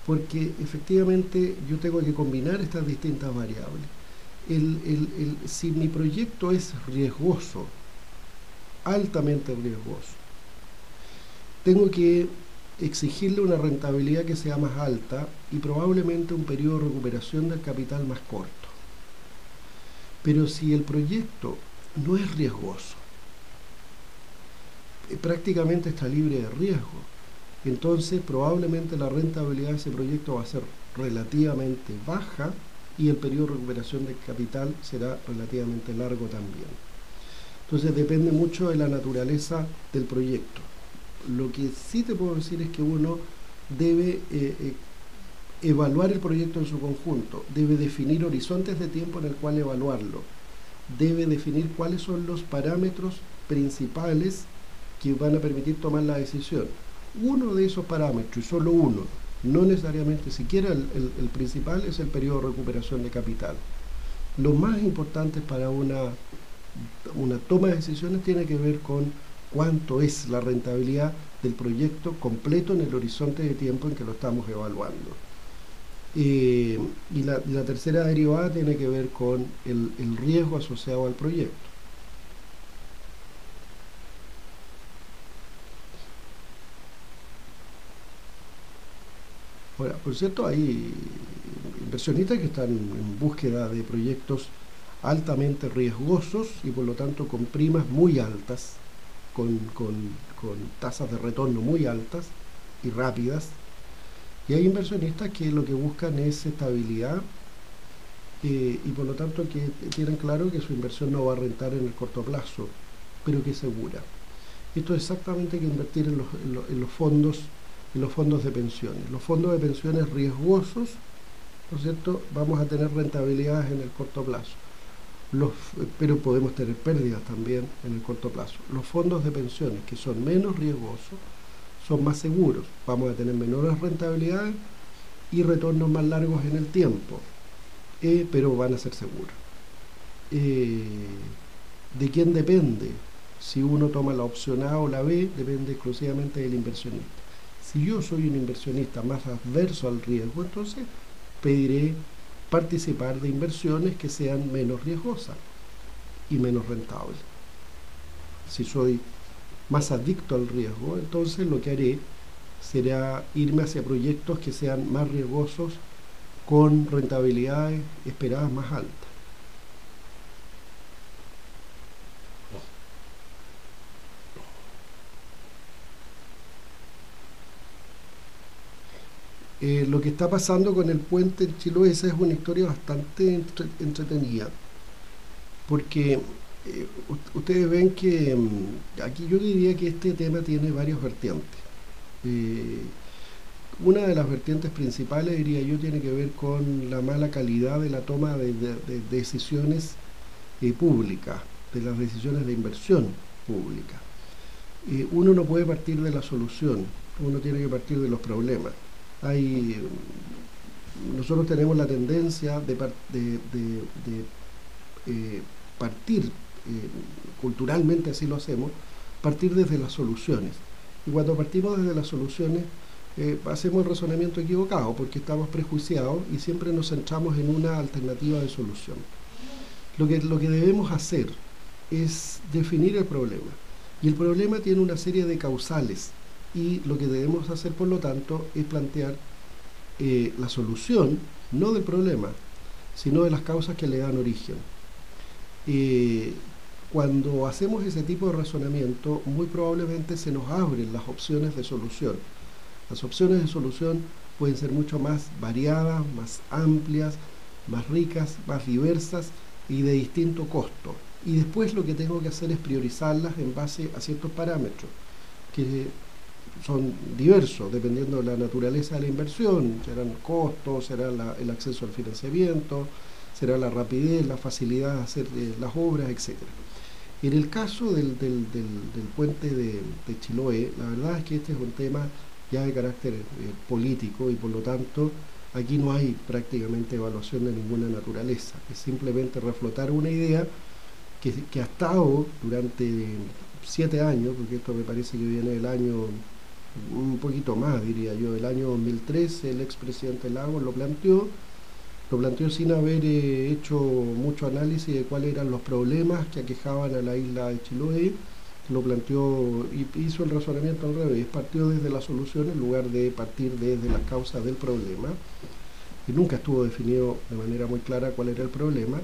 porque efectivamente yo tengo que combinar estas distintas variables. Si mi proyecto es riesgoso, altamente riesgoso, tengo que exigirle una rentabilidad que sea más alta y probablemente un periodo de recuperación del capital más corto. Pero si el proyecto no es riesgoso, prácticamente está libre de riesgo, entonces probablemente la rentabilidad de ese proyecto va a ser relativamente baja y el periodo de recuperación del capital será relativamente largo también. Entonces depende mucho de la naturaleza del proyecto. Lo que sí te puedo decir es que uno debe evaluar el proyecto en su conjunto, debe definir horizontes de tiempo en el cual evaluarlo, debe definir cuáles son los parámetros principales que van a permitir tomar la decisión. Uno de esos parámetros, y solo uno, no necesariamente siquiera el principal, es el periodo de recuperación de capital. Lo más importante para una toma de decisiones tiene que ver con cuánto es la rentabilidad del proyecto completo en el horizonte de tiempo en que lo estamos evaluando. Y la tercera derivada tiene que ver con el riesgo asociado al proyecto. Ahora, por cierto, hay inversionistas que están en búsqueda de proyectos altamente riesgosos y por lo tanto con primas muy altas, con tasas de retorno muy altas y rápidas. Y hay inversionistas que lo que buscan es estabilidad y por lo tanto que tienen claro que su inversión no va a rentar en el corto plazo, pero que es segura. Esto es exactamente que invertir en los fondos de pensiones. Los fondos de pensiones riesgosos, ¿no es cierto? Vamos a tener rentabilidades en el corto plazo. Pero podemos tener pérdidas también en el corto plazo. Los fondos de pensiones que son menos riesgosos son más seguros. Vamos a tener menores rentabilidades y retornos más largos en el tiempo, pero van a ser seguros. ¿De quién depende? Si uno toma la opción A o la B, depende exclusivamente del inversionista. Si yo soy un inversionista más adverso al riesgo, entonces pediré participar de inversiones que sean menos riesgosas y menos rentables. Si soy más adicto al riesgo, entonces lo que haré será irme hacia proyectos que sean más riesgosos con rentabilidades esperadas más altas. Lo que está pasando con el puente en Chiloé, esa es una historia bastante entretenida, porque ustedes ven que aquí yo diría que este tema tiene varias vertientes. Eh, una de las vertientes principales, diría yo, tiene que ver con la mala calidad de la toma de decisiones públicas, de las decisiones de inversión pública. Uno no puede partir de la solución, uno tiene que partir de los problemas. Nosotros tenemos la tendencia de partir, culturalmente así lo hacemos, partir desde las soluciones. Y cuando partimos desde las soluciones, hacemos el razonamiento equivocado porque estamos prejuiciados y siempre nos centramos en una alternativa de solución. Lo que debemos hacer es definir el problema. Y el problema tiene una serie de causales. Y lo que debemos hacer, por lo tanto, es plantear la solución, no del problema, sino de las causas que le dan origen. Cuando hacemos ese tipo de razonamiento, muy probablemente se nos abren las opciones de solución. Las opciones de solución pueden ser mucho más variadas, más amplias, más ricas, más diversas y de distinto costo. Y después lo que tengo que hacer es priorizarlas en base a ciertos parámetros que son diversos dependiendo de la naturaleza de la inversión. Serán costos, será el acceso al financiamiento, será la rapidez, la facilidad de hacer las obras, etc. En el caso del puente de Chiloé, la verdad es que este es un tema ya de carácter político y por lo tanto aquí no hay prácticamente evaluación de ninguna naturaleza. Es simplemente reflotar una idea que ha estado durante 7 años, porque esto me parece que viene del año, un poquito más diría yo, del año 2013, el expresidente Lagos lo planteó sin haber hecho mucho análisis de cuáles eran los problemas que aquejaban a la isla de Chiloé. Lo planteó y hizo el razonamiento al revés, partió desde la solución en lugar de partir desde las causas del problema, y nunca estuvo definido de manera muy clara cuál era el problema,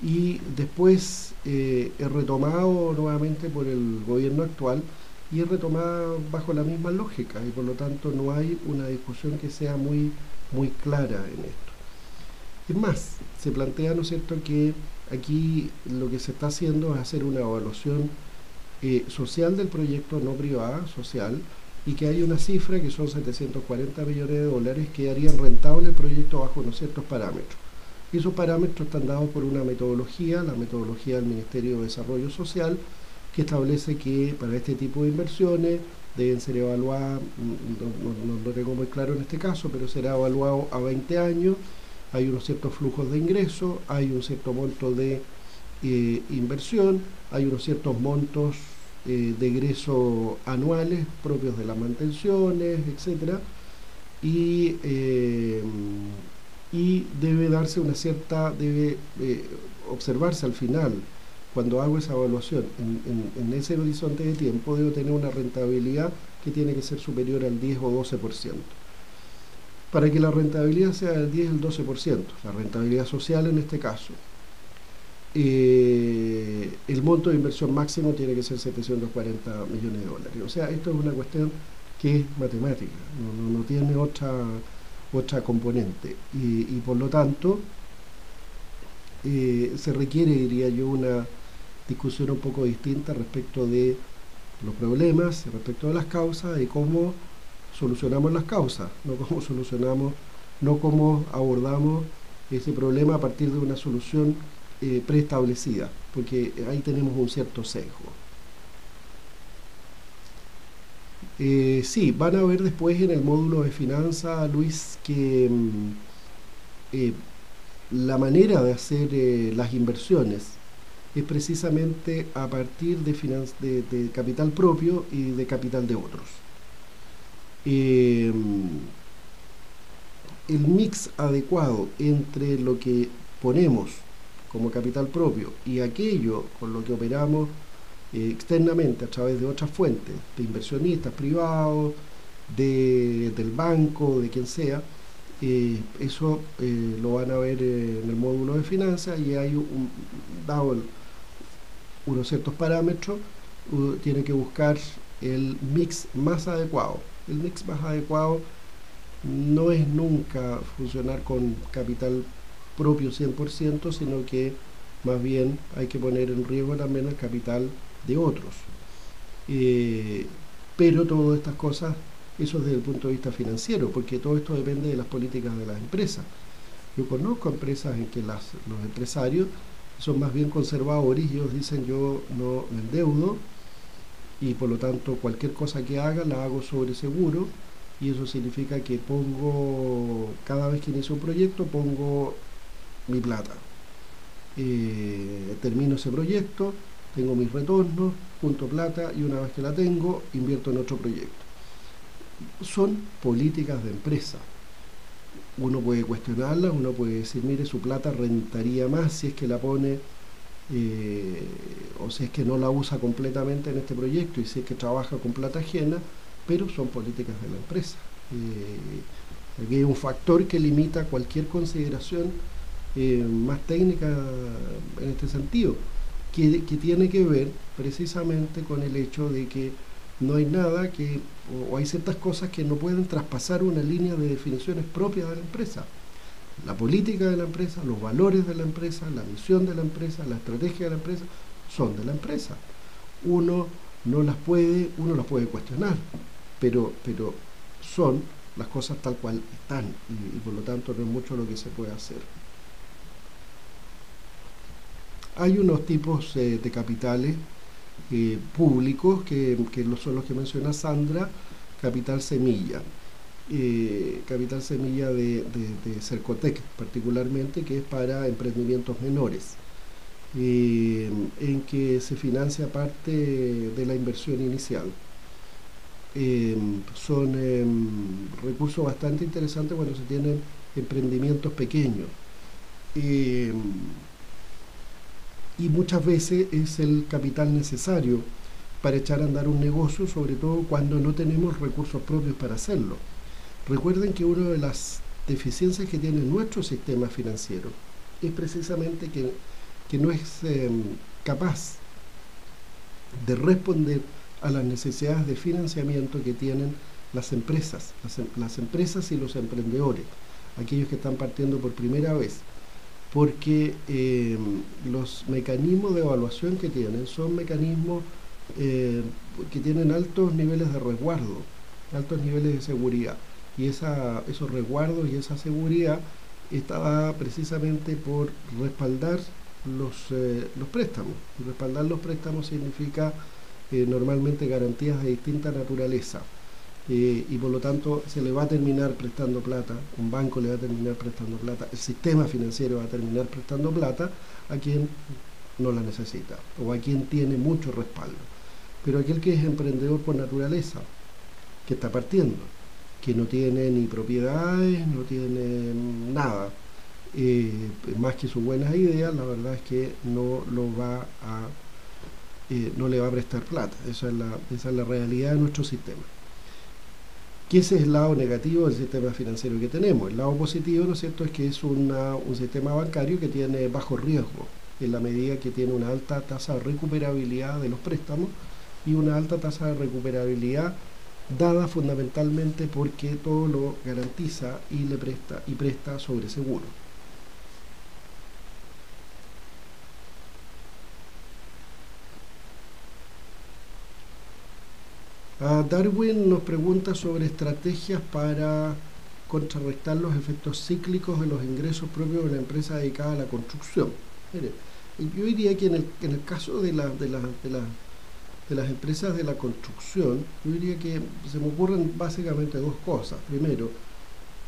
y después es retomado nuevamente por el gobierno actual y es retomada bajo la misma lógica, y por lo tanto no hay una discusión que sea muy clara en esto. Es más, se plantea, ¿no es cierto?, que aquí lo que se está haciendo es hacer una evaluación social del proyecto, no privada, social, y que hay una cifra que son 740 millones de dólares que harían rentable el proyecto bajo unos ciertos parámetros. Y esos parámetros están dados por una metodología, la metodología del Ministerio de Desarrollo Social, que establece que para este tipo de inversiones deben ser evaluadas, no lo tengo muy claro en este caso, pero será evaluado a 20 años, hay unos ciertos flujos de ingresos, hay un cierto monto de inversión, hay unos ciertos montos de egresos anuales propios de las mantenciones, etcétera, y y debe darse una cierta, debe observarse al final, cuando hago esa evaluación, en ese horizonte de tiempo debo tener una rentabilidad que tiene que ser superior al 10 o 12%. Para que la rentabilidad sea del 10 al 12%, la rentabilidad social en este caso, el monto de inversión máximo tiene que ser 740 millones de dólares. O sea, esto es una cuestión que es matemática, no tiene otra componente. Y por lo tanto, se requiere, diría yo, una discusión un poco distinta respecto de los problemas, respecto de las causas y cómo solucionamos las causas, no cómo abordamos ese problema a partir de una solución preestablecida, porque ahí tenemos un cierto sesgo. Sí, van a ver después en el módulo de finanzas, Luis, que la manera de hacer las inversiones es precisamente a partir de capital propio y de capital de otros. El mix adecuado entre lo que ponemos como capital propio y aquello con lo que operamos externamente a través de otras fuentes, de inversionistas privados, del banco, de quien sea, eso lo van a ver en el módulo de finanzas y hay dado unos ciertos parámetros, tiene que buscar el mix más adecuado. El mix más adecuado no es nunca funcionar con capital propio 100%, sino que más bien hay que poner en riesgo también el capital de otros. Pero todas estas cosas, eso desde el punto de vista financiero, porque todo esto depende de las políticas de las empresas. Yo conozco empresas en que los empresarios son más bien conservadores y ellos dicen yo no me endeudo y por lo tanto cualquier cosa que haga la hago sobre seguro, y eso significa que pongo, cada vez que inicio un proyecto, pongo mi plata. Termino ese proyecto, tengo mis retornos, junto plata y una vez que la tengo, invierto en otro proyecto. Son políticas de empresa. Uno puede cuestionarlas, uno puede decir, mire, su plata rentaría más si es que la pone o si es que no la usa completamente en este proyecto y si es que trabaja con plata ajena, pero son políticas de la empresa. Aquí hay un factor que limita cualquier consideración más técnica en este sentido, que tiene que ver precisamente con el hecho de que no hay nada que, o hay ciertas cosas que no pueden traspasar una línea de definiciones propias de la empresa. La política de la empresa, los valores de la empresa, la misión de la empresa, la estrategia de la empresa, son de la empresa. Uno las puede cuestionar, pero son las cosas tal cual están y por lo tanto no es mucho lo que se puede hacer. Hay unos tipos de capitales públicos que son los que menciona Sandra, capital semilla. Capital semilla de Cercotec particularmente, que es para emprendimientos menores, en que se financia parte de la inversión inicial. Son recursos bastante interesantes cuando se tienen emprendimientos pequeños. Y muchas veces es el capital necesario para echar a andar un negocio, sobre todo cuando no tenemos recursos propios para hacerlo. Recuerden que una de las deficiencias que tiene nuestro sistema financiero es precisamente que no es capaz de responder a las necesidades de financiamiento que tienen las empresas y los emprendedores, aquellos que están partiendo por primera vez, porque los mecanismos de evaluación que tienen son mecanismos que tienen altos niveles de resguardo, altos niveles de seguridad, y esos resguardos y esa seguridad está precisamente por respaldar los préstamos. Y respaldar los préstamos significa normalmente garantías de distinta naturaleza, y por lo tanto se le va a terminar prestando plata, un banco le va a terminar prestando plata, el sistema financiero va a terminar prestando plata a quien no la necesita o a quien tiene mucho respaldo. Pero aquel que es emprendedor por naturaleza, que está partiendo, que no tiene ni propiedades, no tiene nada, más que sus buenas ideas, la verdad es que no le va a prestar plata. Esa es la realidad de nuestro sistema. Que ese es el lado negativo del sistema financiero que tenemos. El lado positivo, ¿no es cierto?, es que es un sistema bancario que tiene bajo riesgo, en la medida que tiene una alta tasa de recuperabilidad de los préstamos y una alta tasa de recuperabilidad dada fundamentalmente porque todo lo garantiza y presta sobre seguro. Darwin nos pregunta sobre estrategias para contrarrestar los efectos cíclicos de los ingresos propios de una empresa dedicada a la construcción. Mire, yo diría que en el caso de las empresas de la construcción, yo diría que se me ocurren básicamente dos cosas. Primero,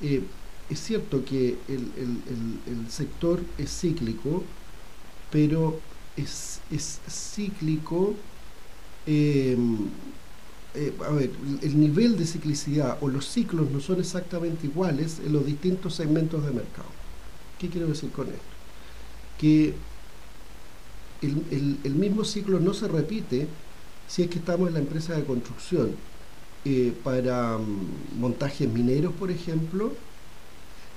es cierto que el sector es cíclico, pero es cíclico. A ver, el nivel de ciclicidad o los ciclos no son exactamente iguales en los distintos segmentos de mercado. ¿Qué quiero decir con esto? Que el mismo ciclo no se repite si es que estamos en la empresa de construcción para montajes mineros, por ejemplo,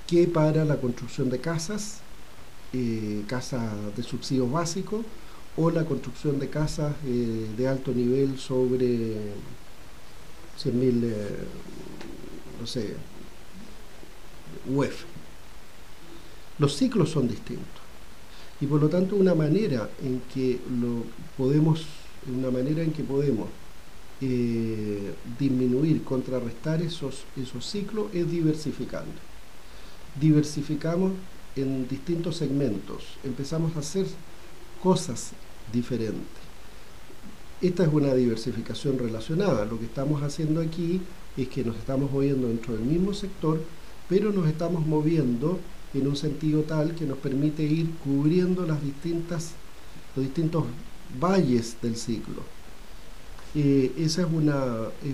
que para la construcción de casas, casas de subsidios básicos, o la construcción de casas de alto nivel sobre 100.000, no sé, UF. Los ciclos son distintos y por lo tanto una manera en que podemos disminuir, contrarrestar esos ciclos es diversificando. Diversificamos en distintos segmentos, empezamos a hacer cosas diferentes. Esta es una diversificación relacionada. Lo que estamos haciendo aquí es que nos estamos moviendo dentro del mismo sector, pero nos estamos moviendo en un sentido tal que nos permite ir cubriendo los distintos valles del ciclo. Esa es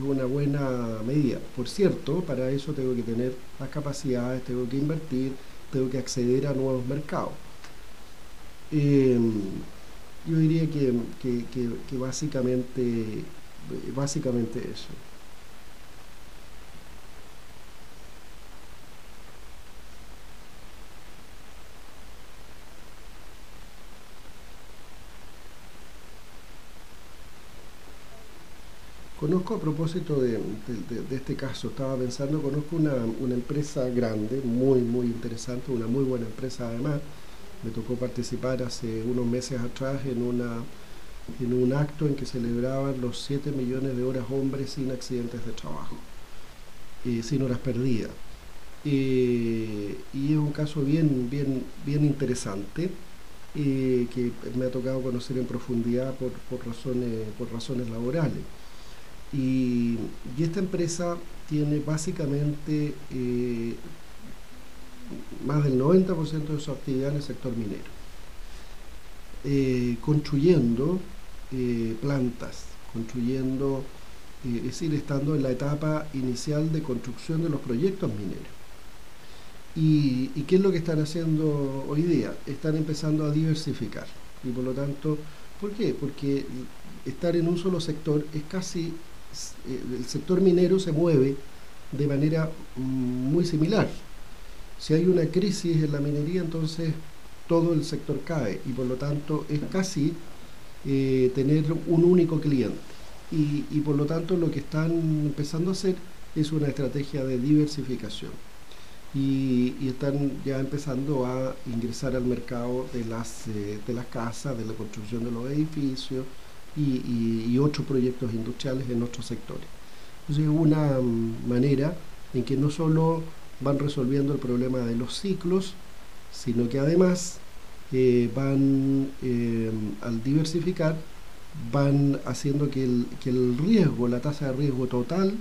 una buena medida. Por cierto, para eso tengo que tener las capacidades, tengo que invertir, tengo que acceder a nuevos mercados. Yo diría que básicamente eso. Conozco, a propósito de este caso, estaba pensando, conozco una empresa grande, muy interesante, una muy buena empresa además. Me tocó participar hace unos meses atrás en un acto en que celebraban los 7 millones de horas hombres sin accidentes de trabajo, sin horas perdidas. Y es un caso bien interesante, que me ha tocado conocer en profundidad por razones laborales. Y esta empresa tiene básicamente más del 90% de su actividad en el sector minero, construyendo plantas, es decir, estando en la etapa inicial de construcción de los proyectos mineros. ¿Y qué es lo que están haciendo hoy día? Están empezando a diversificar. Y por lo tanto, ¿por qué? Porque estar en un solo sector es casi... el sector minero se mueve de manera muy similar. Si hay una crisis en la minería, entonces todo el sector cae y por lo tanto es casi tener un único cliente. Y por lo tanto lo que están empezando a hacer es una estrategia de diversificación. Y están ya empezando a ingresar al mercado de las casas, de la construcción de los edificios y otros proyectos industriales en otros sectores. Entonces es una manera en que no solo van resolviendo el problema de los ciclos, sino que además al diversificar, van haciendo que el riesgo, la tasa de riesgo total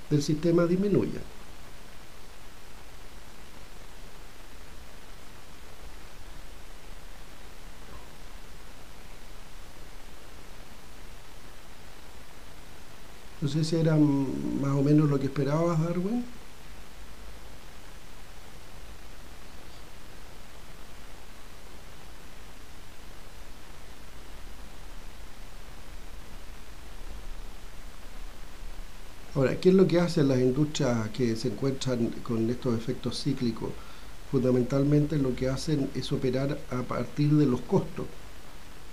del sistema disminuya. No sé si era más o menos lo que esperabas, Darwin. Ahora, ¿qué es lo que hacen las industrias que se encuentran con estos efectos cíclicos? Fundamentalmente lo que hacen es operar a partir de los costos.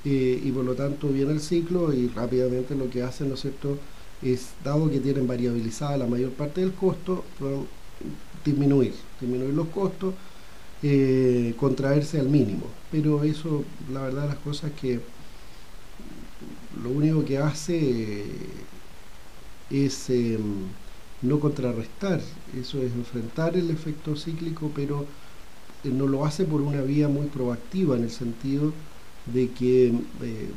Y por lo tanto viene el ciclo y rápidamente lo que hacen, ¿no es cierto?, es, dado que tienen variabilizada la mayor parte del costo, disminuir los costos, contraerse al mínimo. Pero eso, la verdad, las cosas que lo único que hace es no contrarrestar, eso es enfrentar el efecto cíclico, pero no lo hace por una vía muy proactiva en el sentido de que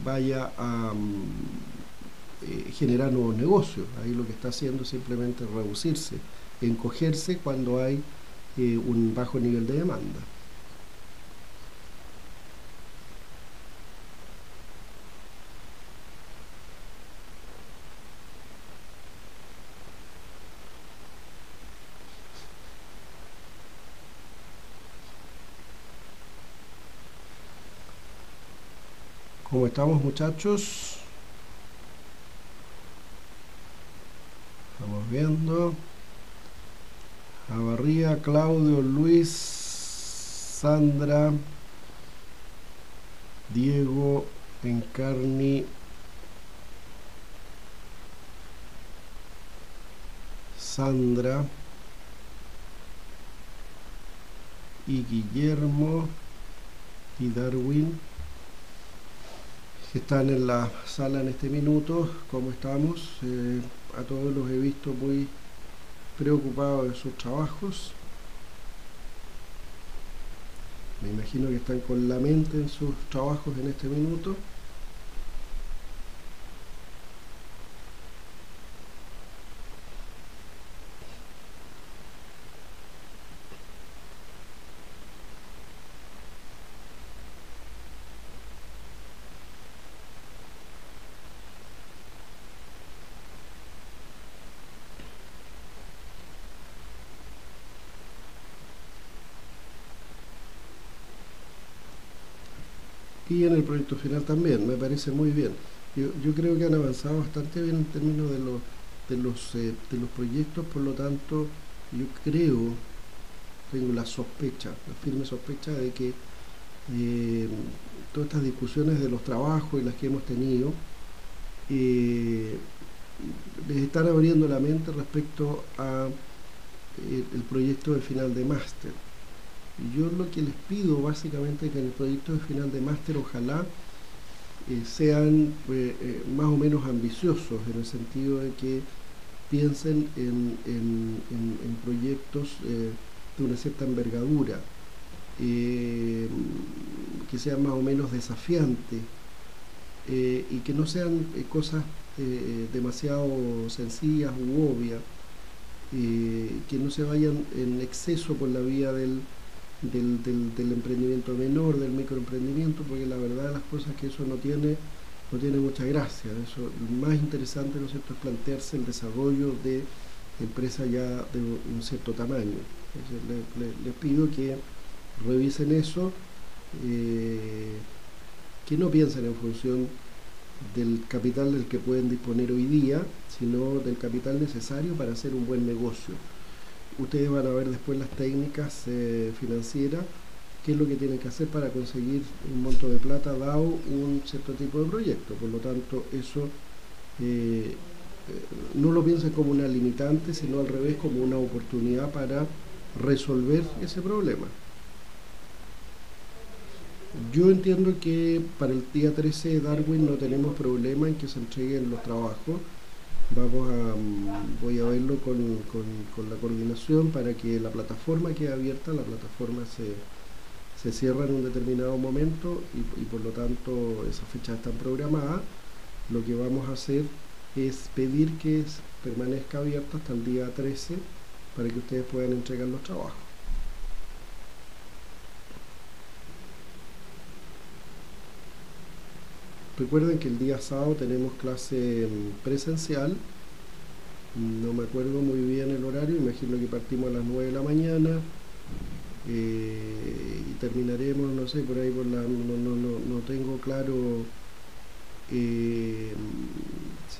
vaya a generar nuevos negocios. Ahí lo que está haciendo es simplemente reducirse, encogerse cuando hay un bajo nivel de demanda. ¿Cómo estamos, muchachos? Estamos viendo. Abarría, Claudio, Luis, Sandra, Diego, Encarni, Sandra y Guillermo y Darwin, que están en la sala en este minuto. ¿Cómo estamos? A todos los he visto muy preocupados de sus trabajos. Me imagino que están con la mente en sus trabajos en este minuto. Y en el proyecto final también, me parece muy bien. Yo creo que han avanzado bastante bien en términos de los proyectos, por lo tanto, yo creo, tengo la sospecha, la firme sospecha de que todas estas discusiones de los trabajos y las que hemos tenido les están abriendo la mente respecto a el proyecto de final de máster. Yo lo que les pido básicamente es que en el proyecto de final de máster ojalá sean más o menos ambiciosos, en el sentido de que piensen en proyectos de una cierta envergadura, que sean más o menos desafiantes, y que no sean cosas demasiado sencillas u obvias, que no se vayan en exceso por la vía del emprendimiento menor, del microemprendimiento, porque la verdad de las cosas es que eso no tiene mucha gracia. Eso, lo más interesante, ¿no es cierto?, es plantearse el desarrollo de empresas ya de un cierto tamaño. Entonces, les pido que revisen eso, que no piensen en función del capital del que pueden disponer hoy día, sino del capital necesario para hacer un buen negocio. Ustedes van a ver después las técnicas financieras, qué es lo que tienen que hacer para conseguir un monto de plata dado un cierto tipo de proyecto. Por lo tanto, eso no lo piensen como una limitante, sino al revés, como una oportunidad para resolver ese problema. Yo entiendo que para el día 13 de Darwin no tenemos problema en que se entreguen los trabajos. Voy a verlo con la coordinación para que la plataforma quede abierta. La plataforma se cierra en un determinado momento y por lo tanto esas fechas están programadas. Lo que vamos a hacer es pedir que permanezca abierto hasta el día 13 para que ustedes puedan entregar los trabajos. Recuerden que el día sábado tenemos clase presencial. No me acuerdo muy bien el horario, imagino que partimos a las 9 de la mañana y terminaremos, no sé, por ahí no tengo claro si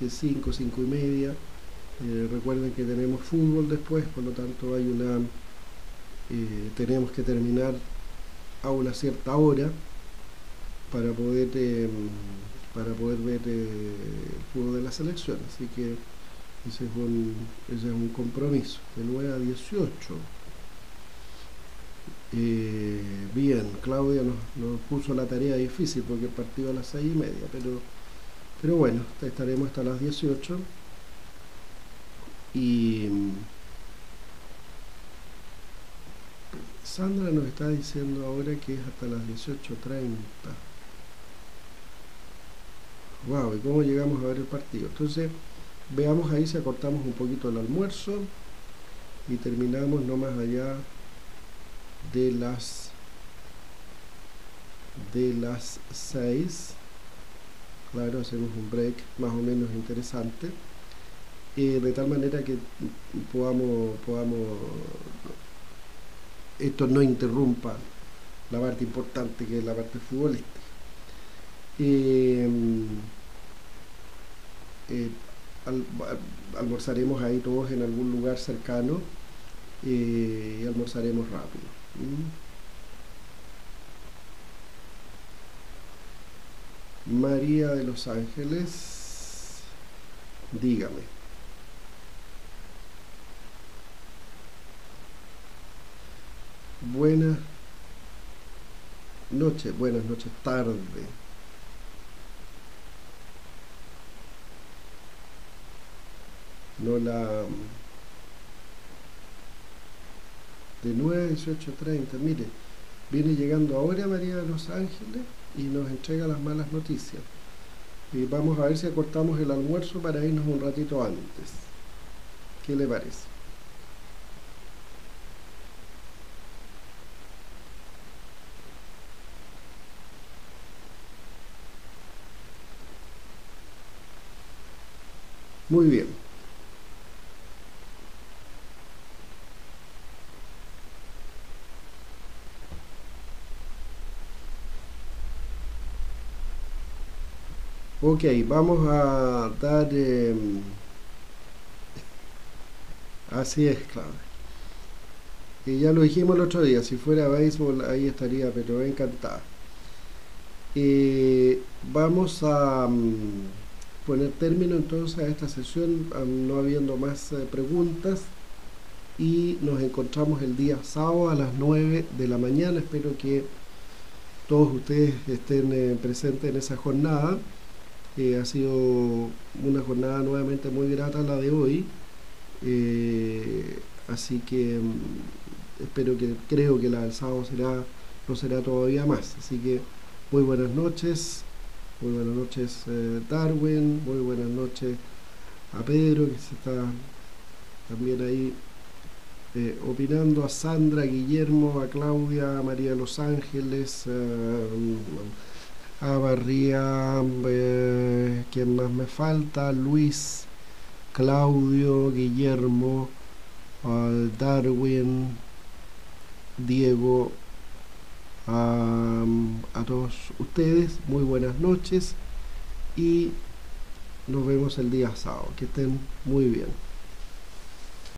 es 5 y media, Recuerden que tenemos fútbol después, por lo tanto tenemos que terminar a una cierta hora para poder ver el fútbol de la selección. Así que ese es un compromiso, de 9 a 18. Bien, Claudia nos puso la tarea difícil porque el partido a las 6:30, pero bueno, estaremos hasta las 18. Y Sandra nos está diciendo ahora que es hasta las 18:30. Wow, ¿y cómo llegamos a ver el partido? Entonces, veamos ahí si acortamos un poquito el almuerzo y terminamos no más allá de las 6. Claro, hacemos un break más o menos interesante, de tal manera que podamos esto no interrumpa la parte importante, que es la parte futbolística. Almorzaremos ahí todos en algún lugar cercano, y almorzaremos rápido. María de Los Ángeles, dígame. Buenas noches, tarde. No la... de 9 a 18:30, mire, viene llegando ahora María de Los Ángeles y nos entrega las malas noticias. Y vamos a ver si acortamos el almuerzo para irnos un ratito antes. ¿Qué le parece? Muy bien. Ok, vamos a dar... así es, claro. Y ya lo dijimos el otro día, si fuera béisbol ahí estaría, pero encantada. Vamos a poner término entonces a esta sesión, no habiendo más preguntas, y nos encontramos el día sábado a las 9 de la mañana. Espero que todos ustedes estén presentes en esa jornada. Ha sido una jornada nuevamente muy grata la de hoy, así que creo que la del sábado lo será todavía más. Así que muy buenas noches Darwin, muy buenas noches a Pedro, que se está también ahí opinando, a Sandra, a Guillermo, a Claudia, a María de Los Ángeles, a Barría, ¿quién más me falta? Luis, Claudio, Guillermo, Darwin, Diego, a todos ustedes, muy buenas noches y nos vemos el día sábado. Que estén muy bien.